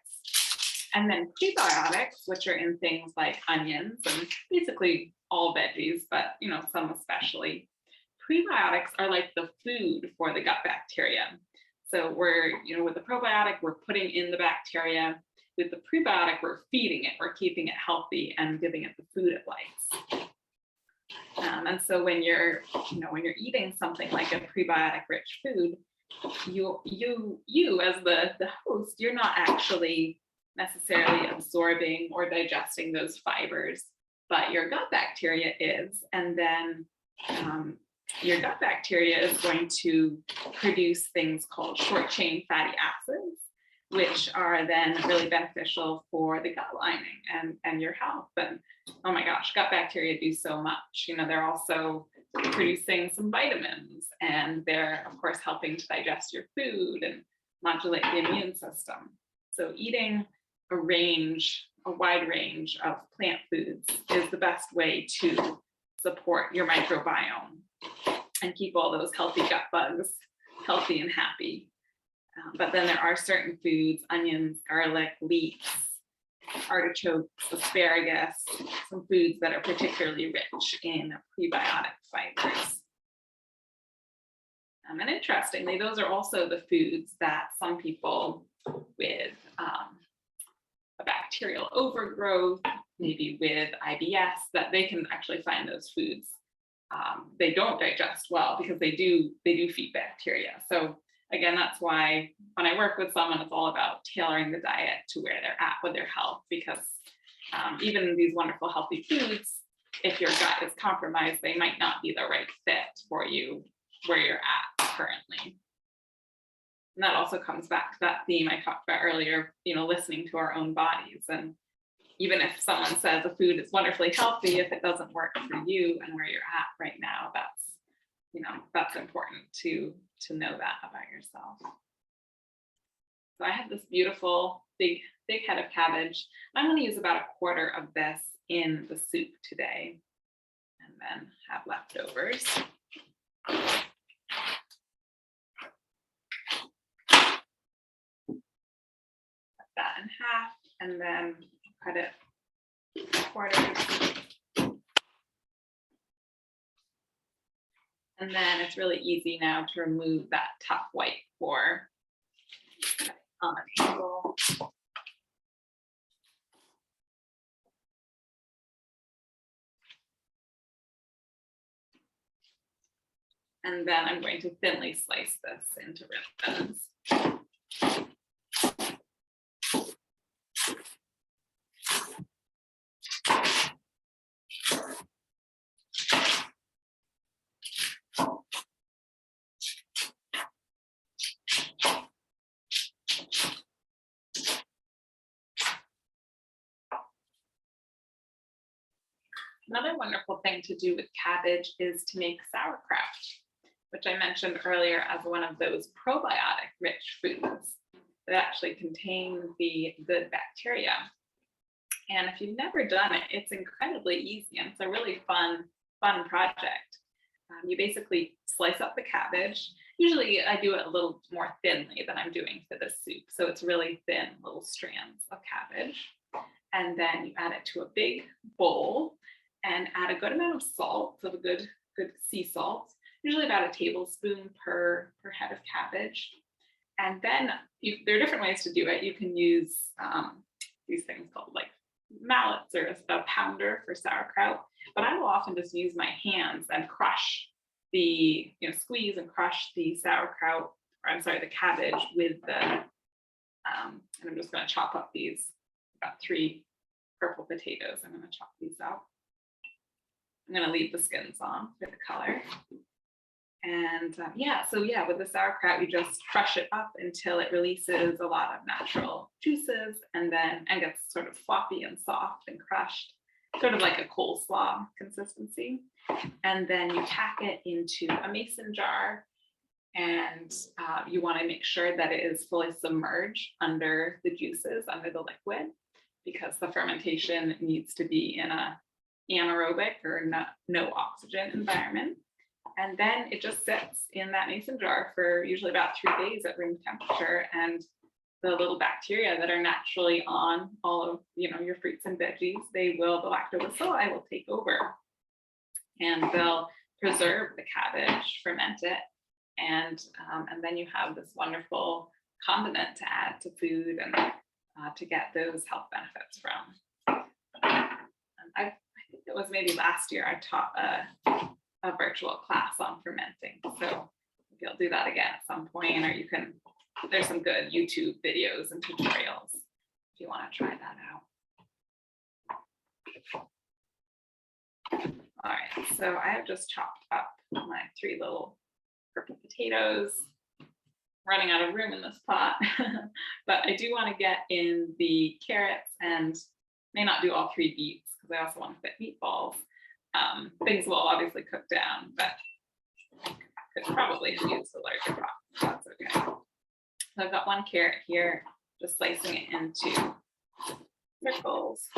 And then prebiotics, which are in things like onions and basically all veggies, but some especially. Prebiotics are like the food for the gut bacteria. So we're, with the probiotic, we're putting in the bacteria. With the prebiotic, we're feeding it, we're keeping it healthy and giving it the food it likes. And so when you're eating something like a prebiotic-rich food, you as the host, you're not actually necessarily absorbing or digesting those fibers, but your gut bacteria is, and then your gut bacteria is going to produce things called short-chain fatty acids, which are then really beneficial for the gut lining and your health. And oh my gosh, gut bacteria do so much. They're also producing some vitamins, and they're of course helping to digest your food and modulate the immune system. So eating a wide range of plant foods is the best way to support your microbiome and keep all those healthy gut bugs healthy and happy. But then there are certain foods, onions, garlic, leeks, artichokes, asparagus, some foods that are particularly rich in prebiotic fibers. And interestingly, those are also the foods that some people with a bacterial overgrowth, maybe with IBS, that they can actually find those foods. They don't digest well because they do feed bacteria. So again, that's why when I work with someone, it's all about tailoring the diet to where they're at with their health, because even these wonderful healthy foods, if your gut is compromised, they might not be the right fit for you where you're at currently. And that also comes back to that theme I talked about earlier, listening to our own bodies. And even if someone says a food is wonderfully healthy, if it doesn't work for you and where you're at right now, that's important to know that about yourself. So I have this beautiful big head of cabbage. I'm going to use about 1/4 of this in the soup today, and then have leftovers. Cut that in half, and then cut it quarters. And then it's really easy now to remove that tough white core on the table. And then I'm going to thinly slice this into ribbons. Another wonderful thing to do with cabbage is to make sauerkraut, which I mentioned earlier as one of those probiotic rich foods that actually contain the good bacteria. And if you've never done it, it's incredibly easy and it's a really fun project. You basically slice up the cabbage. Usually I do it a little more thinly than I'm doing for this soup. So it's really thin little strands of cabbage. And then you add it to a big bowl and add a good amount of salt, so a good sea salt, usually about a tablespoon per head of cabbage. And then there are different ways to do it. You can use these things called like mallets or a pounder for sauerkraut, but I will often just use my hands and crush squeeze and crush the sauerkraut, or I'm sorry, the cabbage with the, and I'm just going to chop up these, about 3 purple potatoes. I'm going to chop these up. I'm going to leave the skins on for the color. And with the sauerkraut, you just crush it up until it releases a lot of natural juices and gets sort of floppy and soft and crushed, sort of like a coleslaw consistency. And then you tack it into a mason jar, and you want to make sure that it is fully submerged under the juices, under the liquid, because the fermentation needs to be in a anaerobic or no oxygen environment. And then it just sits in that mason jar for usually about 3 days at room temperature, and the little bacteria that are naturally on all of your fruits and veggies, the lactobacilli will take over, and they'll preserve the cabbage, ferment it, and then you have this wonderful condiment to add to food and to get those health benefits from. I think it was maybe last year I taught a virtual class on fermenting. So if you'll do that again at some point, or there's some good YouTube videos and tutorials if you want to try that out. All right, so I have just chopped up my 3 little purple potatoes. Running out of room in this pot, but I do want to get in the carrots, and may not do all 3 beets because I also want to fit meatballs. Things will obviously cook down, but I could probably have used a larger pot. That's okay. So I've got 1 carrot here, just slicing it into circles.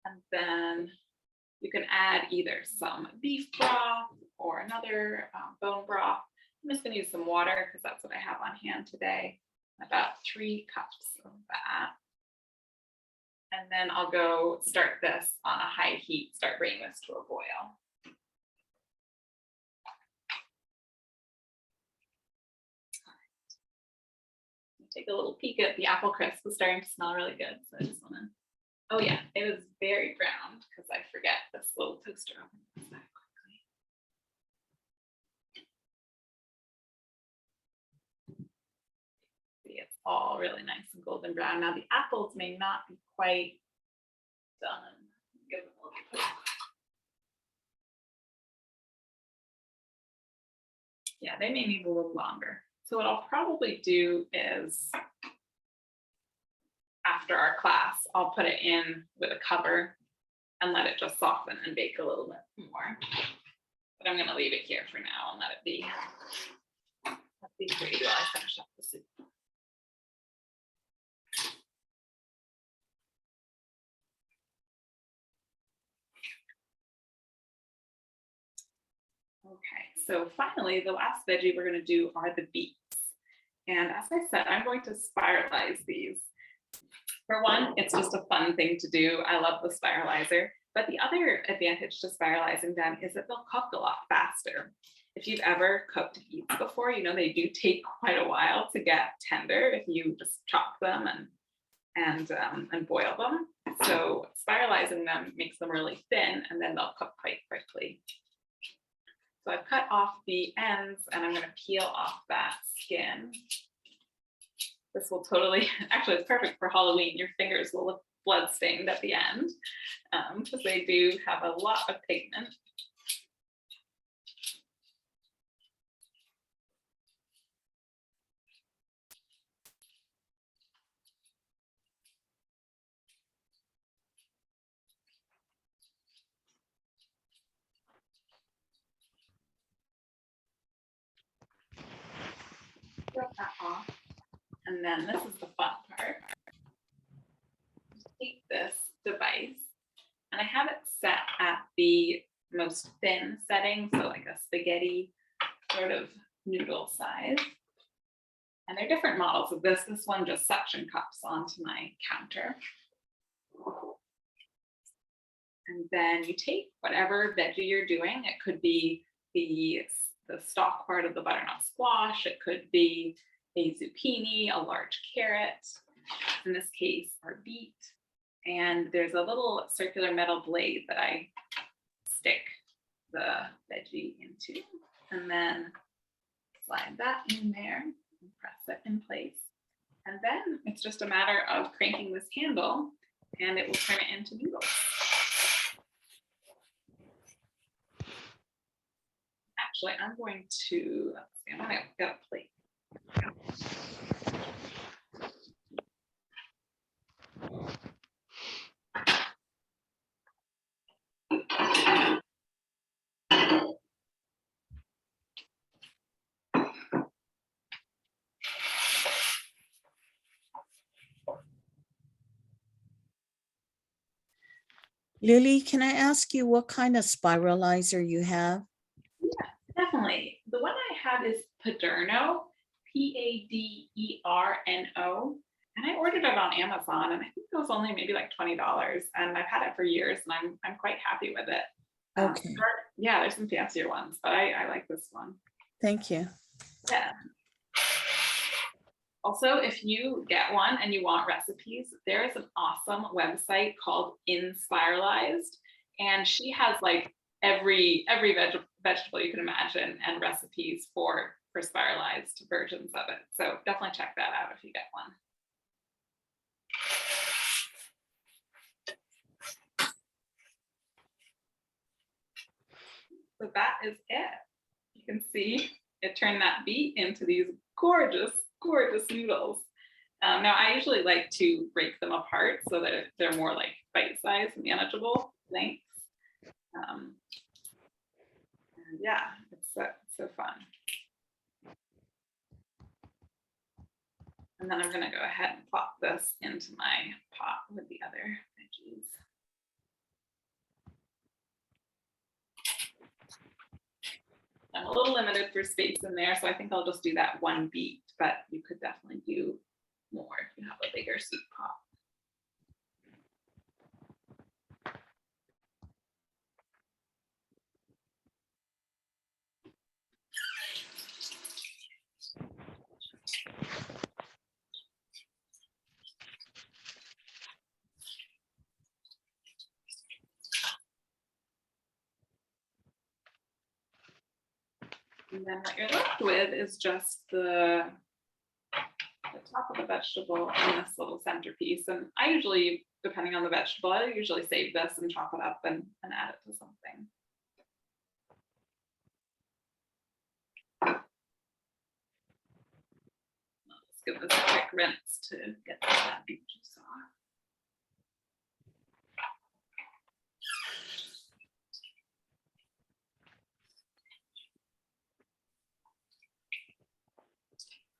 And then you can add either some beef broth or another bone broth. I'm just going to use some water because that's what I have on hand today. About 3 cups of that. And then I'll go start this on a high heat, start bringing this to a boil. Take a little peek at the apple crisp. It's starting to smell really good. So I just want to, oh yeah, it is very browned because I forget this little toaster oven. It's all really nice and golden brown. Now the apples may not be quite done. Give them a little bit. Yeah, they may need a little longer. So what I'll probably do is after our class, I'll put it in with a cover and let it just soften and bake a little bit more. But I'm gonna leave it here for now and let it be pretty while I finish up the soup. Okay, so finally, the last veggie we're gonna do are the beets. And as I said, I'm going to spiralize these. For one, it's just a fun thing to do. I love the spiralizer. But the other advantage to spiralizing them is that they'll cook a lot faster. If you've ever cooked beets before, you know they do take quite a while to get tender if you just chop them and boil them. So spiralizing them makes them really thin, and then they'll cook quite quickly. So I've cut off the ends, and I'm going to peel off that skin. This will totally, actually it's perfect for Halloween. Your fingers will look blood-stained at the end because they do have a lot of pigment. Peel that off. And then this is the fun part. Take this device, and I have it set at the most thin setting, so like a spaghetti sort of noodle size. And there are different models of this. This one just suction cups onto my counter. And then you take whatever veggie you're doing. It could be the stalk part of the butternut squash. It could be a zucchini, a large carrot, in this case, our beet. And there's a little circular metal blade that I stick the veggie into, and then slide that in there and press it in place. And then it's just a matter of cranking this handle and it will turn it into noodles. Actually, I'm going to get a plate. Lily, can I ask you what kind of spiralizer you have? Yeah, definitely. The one I have is Paderno, Paderno, and I ordered it on Amazon, and I think it was only maybe like $20, and I've had it for years, and I'm quite happy with it. Okay. Yeah, there's some fancier ones, but I like this one. Thank you. Yeah. Also, if you get one and you want recipes, there is an awesome website called Inspiralized, and she has like every vegetable you can imagine and recipes for spiralized versions of it. So definitely check that out if you get one. So that is it. You can see it turned that beet into these gorgeous noodles. Now I usually like to break them apart so that they're more like bite-sized, manageable lengths. And yeah, it's so fun. And then I'm gonna go ahead and plop this into my pot with the other veggies. I'm a little limited for space in there, so I think I'll just do that one beet, but you could definitely do more if you have a bigger soup pot. And then what you're left with is just the top of the vegetable and this little centerpiece. And I usually, depending on the vegetable, I usually save this and chop it up and add it to something. give this a quick rinse to get that beet juice off.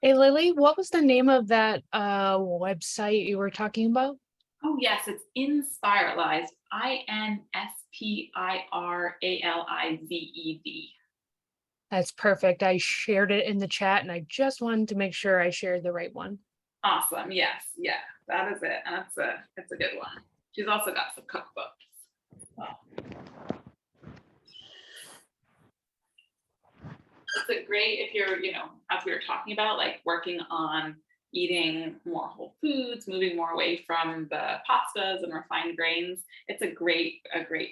Hey Lily, what was the name of that website you were talking about? Oh yes, it's Inspiralized, INSPIRALIZED. That's perfect. I shared it in the chat and I just wanted to make sure I shared the right one. Awesome. Yes. Yeah, that is it. And it's a good one. She's also got some cookbooks. Well, it's a great if you're, as we were talking about, like working on eating more whole foods, moving more away from the pastas and refined grains. It's a great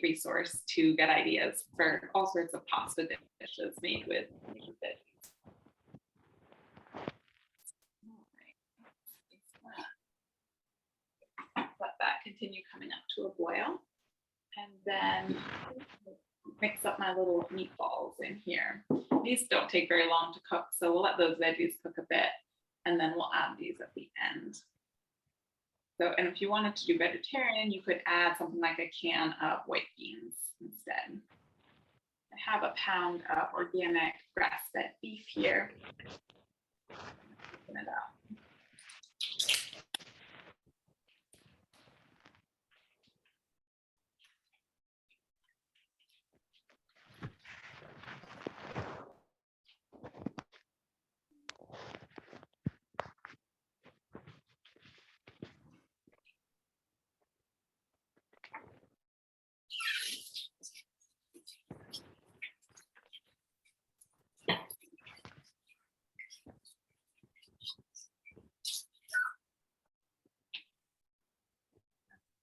resource to get ideas for all sorts of pasta dishes made with veggies. Let that continue coming up to a boil. And then mix up my little meatballs in here. These don't take very long to cook, so we'll let those veggies cook a bit, and then we'll add these at the end. So, and if you wanted to do vegetarian, you could add something like a can of white beans instead. I have a pound of organic grass-fed beef here. Open it up.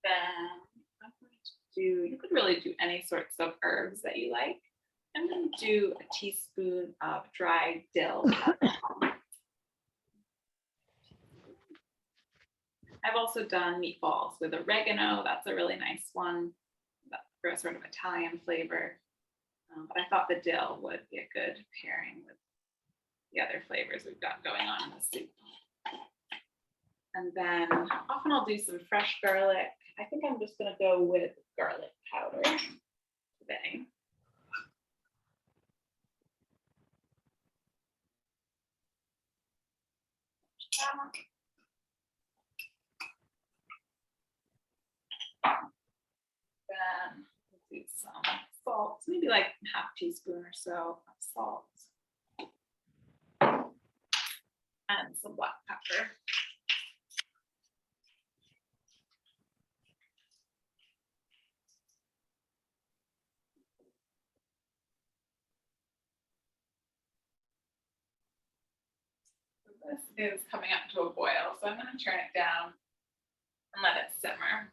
Then I'm going to do, you could really do any sorts of herbs that you like. I'm going to do a teaspoon of dried dill. I've also done meatballs with oregano. That's a really nice one for a sort of Italian flavor. But I thought the dill would be a good pairing with the other flavors we've got going on in the soup. And then often I'll do some fresh garlic. I think I'm just going to go with garlic powder today. Then we'll do some salt, maybe like half teaspoon or so of salt. And some black pepper. This is coming up to a boil, so I'm going to turn it down and let it simmer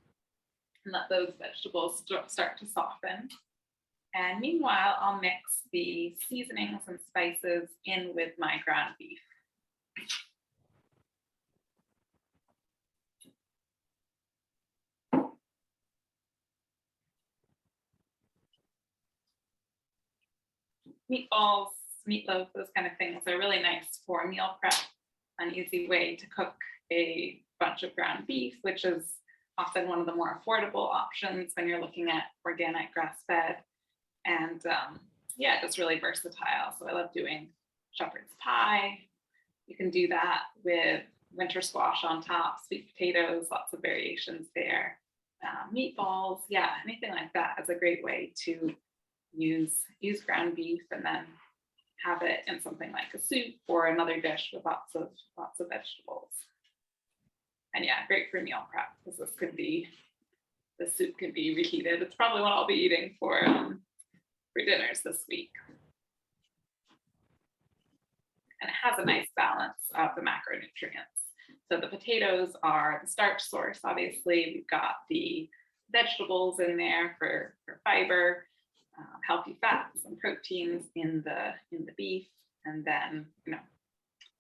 and let those vegetables start to soften. And meanwhile, I'll mix the seasonings and spices in with my ground beef. Meatballs, meatloaf, those kind of things are really nice for meal prep. An easy way to cook a bunch of ground beef, which is often one of the more affordable options when you're looking at organic grass-fed. And yeah, just really versatile. So I love doing shepherd's pie. You can do that with winter squash on top, sweet potatoes, lots of variations there. Meatballs, yeah, anything like that is a great way to use ground beef and then have it in something like a soup or another dish with lots of vegetables. And yeah, great for meal prep because the soup could be reheated. It's probably what I'll be eating for dinners this week. And it has a nice balance of the macronutrients. So the potatoes are the starch source. Obviously, we've got the vegetables in there for fiber, healthy fats and proteins in the beef, and then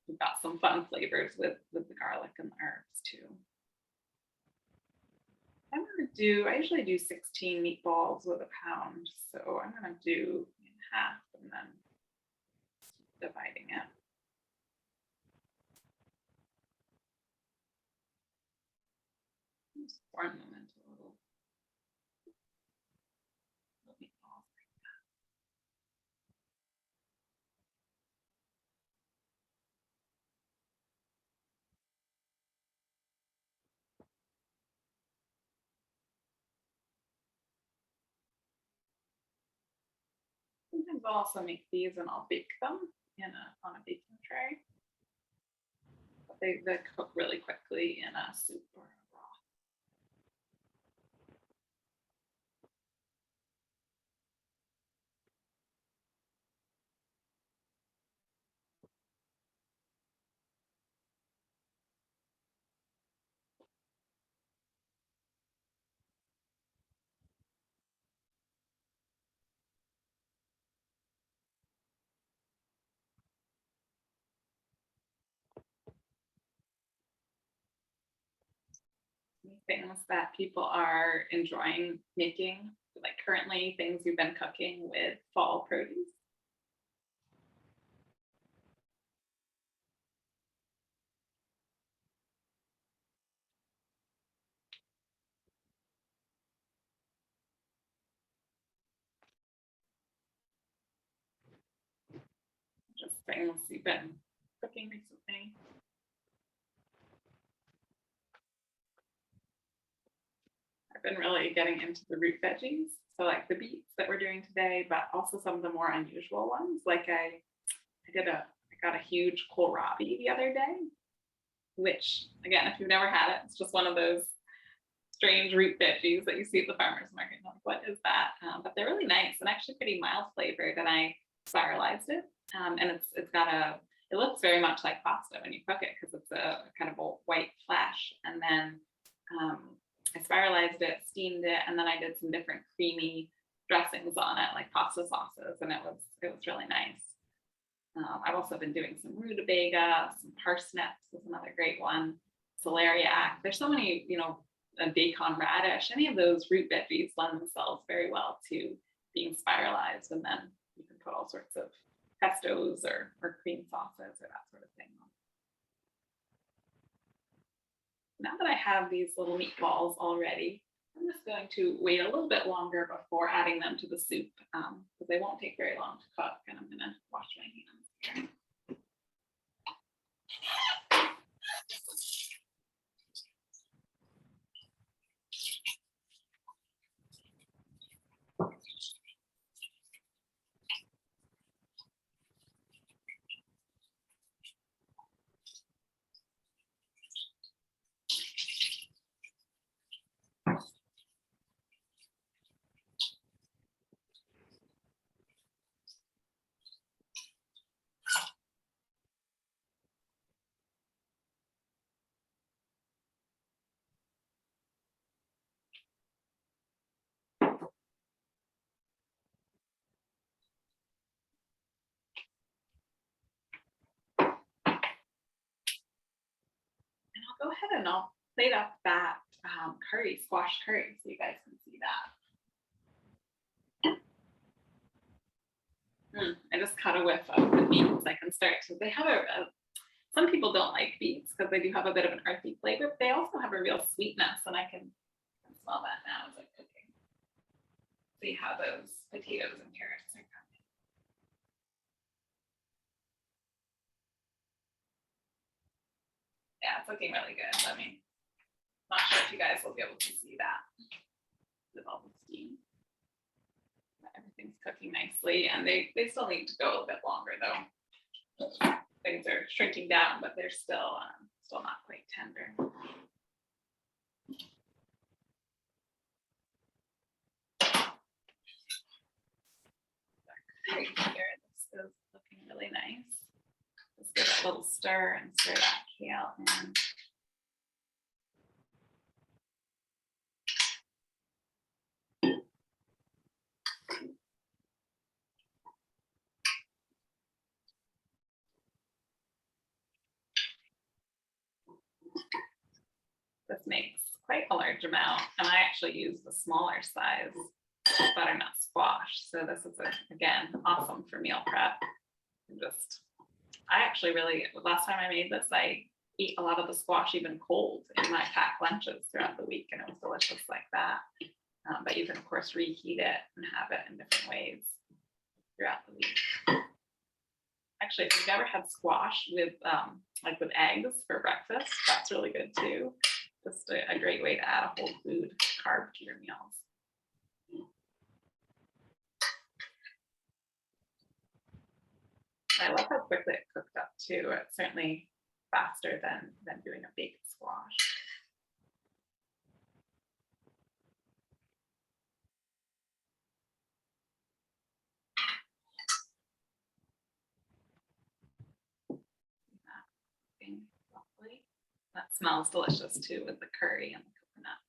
we've got some fun flavors with the garlic and the herbs too. I usually do 16 meatballs with a pound, so I'm going to do half and then dividing it. form them into little meatballs. Sometimes I'll also make these and I'll bake them on a baking tray. But they cook really quickly in a soup or a broth. Things that people are enjoying making, like currently things you've been cooking with fall produce? Just things you've been cooking recently. I've been really getting into the root veggies. So like the beets that we're doing today, but also some of the more unusual ones. Like I got a huge kohlrabi the other day, which again, if you've never had it, it's just one of those strange root veggies that you see at the farmer's market. Like, what is that? But they're really nice and actually pretty mild flavored. And I spiralized it. And it looks very much like pasta when you cook it because it's a kind of a white flesh. And then I spiralized it, steamed it, and then I did some different creamy dressings on it, like pasta sauces, and it was really nice. I've also been doing some rutabaga, some parsnips is another great one, celeriac. There's so many, a daikon radish, any of those root veggies lend themselves very well to being spiralized, and then you can put all sorts of pestos or cream sauces or that sort of thing on. Now that I have these little meatballs already, I'm just going to wait a little bit longer before adding them to the soup because they won't take very long to cook, and I'm going to wash my hands here. Go ahead and I'll plate up that squash curry, so you guys can see that. I just cut a whiff of the beets. I can start to, they have some people don't like beets because they do have a bit of an earthy flavor, but they also have a real sweetness, and I can smell that now as I'm cooking. See how those potatoes and carrots are coming. Yeah, it's looking really good. Not sure if you guys will be able to see that with all the steam. But everything's cooking nicely, and they still need to go a little bit longer though. Things are shrinking down, but they're still not quite tender. Right here, this is looking really nice. Just give it a little stir and stir that kale in. This makes quite a large amount, and I actually use the smaller size butternut squash. So this is again awesome for meal prep. I actually last time I made this, I eat a lot of the squash even cold in my packed lunches throughout the week, and it was delicious like that. But you can of course reheat it and have it in different ways throughout the week. Actually, if you've never had squash with like with eggs for breakfast, that's really good too. Just a great way to add a whole food carb to your meals. I love how quickly it cooked up too. It's certainly faster than doing a baked squash. Lovely. That smells delicious too with the curry and the coconut.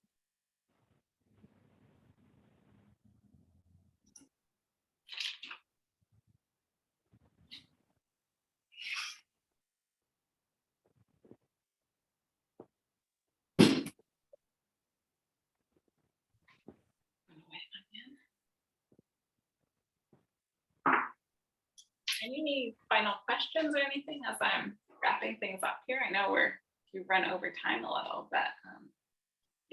Any final questions or anything as I'm wrapping things up here? I know we've run over time a little, but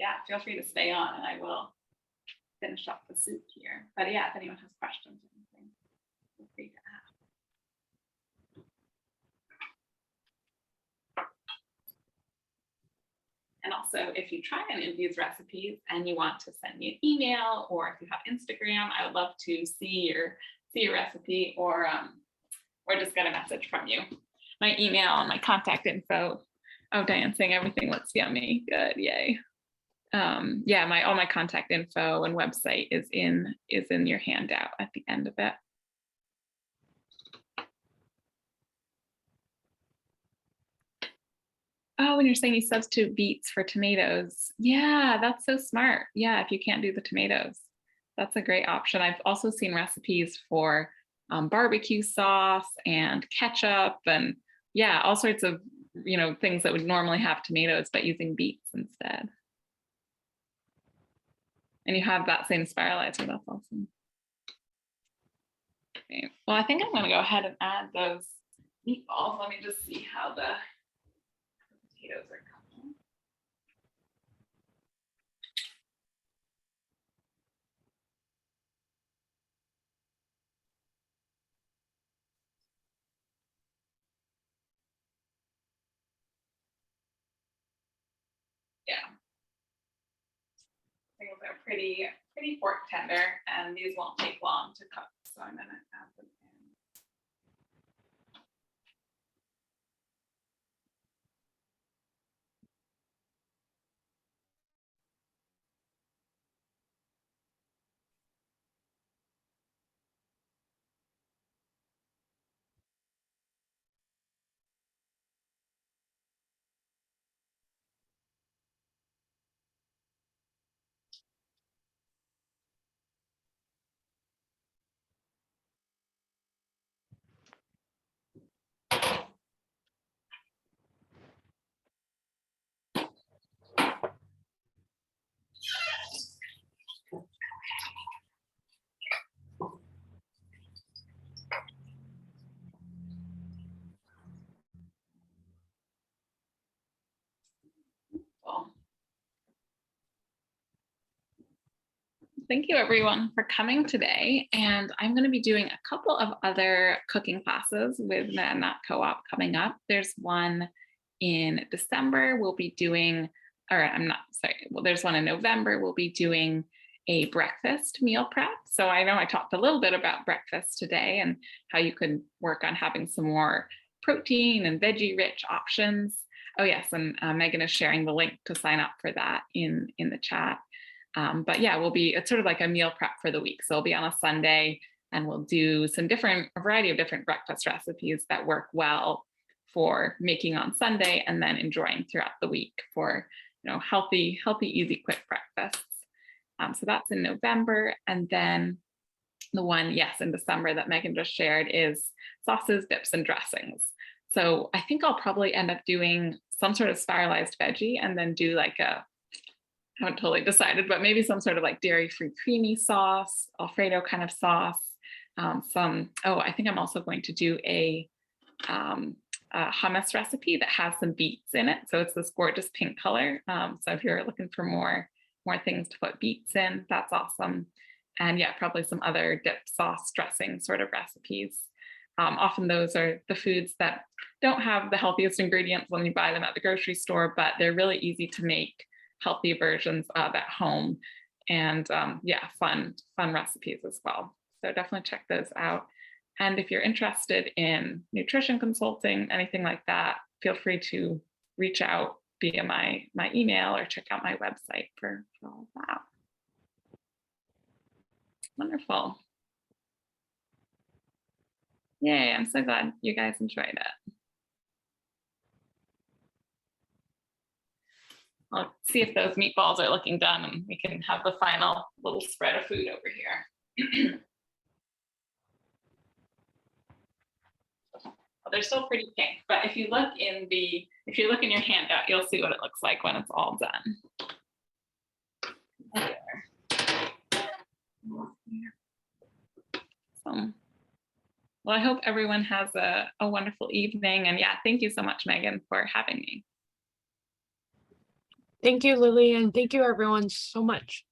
yeah, feel free to stay on and I will finish up the soup here. But yeah, if anyone has questions or anything, feel free to ask. And also, if you try any of these recipes and you want to send me an email, or if you have Instagram, I would love to see your recipe, or just get a message from you. My email and my contact info. Oh, Diane's saying everything looks yummy. Good, yay. Yeah, all my contact info and website is in your handout at the end of it. Oh, and you're saying you substitute beets for tomatoes. Yeah, that's so smart. Yeah, if you can't do the tomatoes, that's a great option. I've also seen recipes for barbecue sauce and ketchup, and yeah, all sorts of things that would normally have tomatoes, but using beets instead. And you have that same spiralizer. That's awesome. Okay. Well, I think I'm going to go ahead and add those meatballs. Let me just see how the potatoes are coming. Yeah. Things are pretty fork tender, and these won't take long to cook. So I'm going to add them in. Thank you everyone for coming today. And I'm going to be doing a couple of other cooking classes with Nat Co-op coming up. There's one in December. We'll be doing, or I'm not, sorry, well, there's one in November. We'll be doing a breakfast meal prep. So I know I talked a little bit about breakfast today and how you could work on having some more protein and veggie rich options. Oh yes, and Megan is sharing the link to sign up for that in the chat. But yeah, it's sort of like a meal prep for the week. So it'll be on a Sunday and we'll do a variety of different breakfast recipes that work well for making on Sunday and then enjoying throughout the week for healthy, easy, quick breakfasts. So that's in November. And then the one, yes, in December that Megan just shared is sauces, dips, and dressings. So I think I'll probably end up doing some sort of spiralized veggie and then do like I haven't totally decided, but maybe some sort of like dairy-free creamy sauce, Alfredo kind of sauce. I think I'm also going to do a hummus recipe that has some beets in it. So it's this gorgeous pink color. So if you're looking for more things to put beets in, that's awesome. And yeah, probably some other dip, sauce, dressing sort of recipes. Often those are the foods that don't have the healthiest ingredients when you buy them at the grocery store, but they're really easy to make healthy versions of at home. And yeah, fun recipes as well. So definitely check those out. And if you're interested in nutrition consulting, anything like that, feel free to reach out via my email or check out my website for all of that. Wonderful. Yay, I'm so glad you guys enjoyed it. I'll see if those meatballs are looking done and we can have the final little spread of food over here. Well, they're still pretty pink, but if you look in your handout, you'll see what it looks like when it's all done. So, well, I hope everyone has a wonderful evening. And yeah, thank you so much, Megan, for having me. Thank you, Lily, and thank you everyone so much.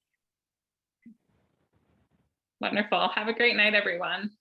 Wonderful. Have a great night, everyone.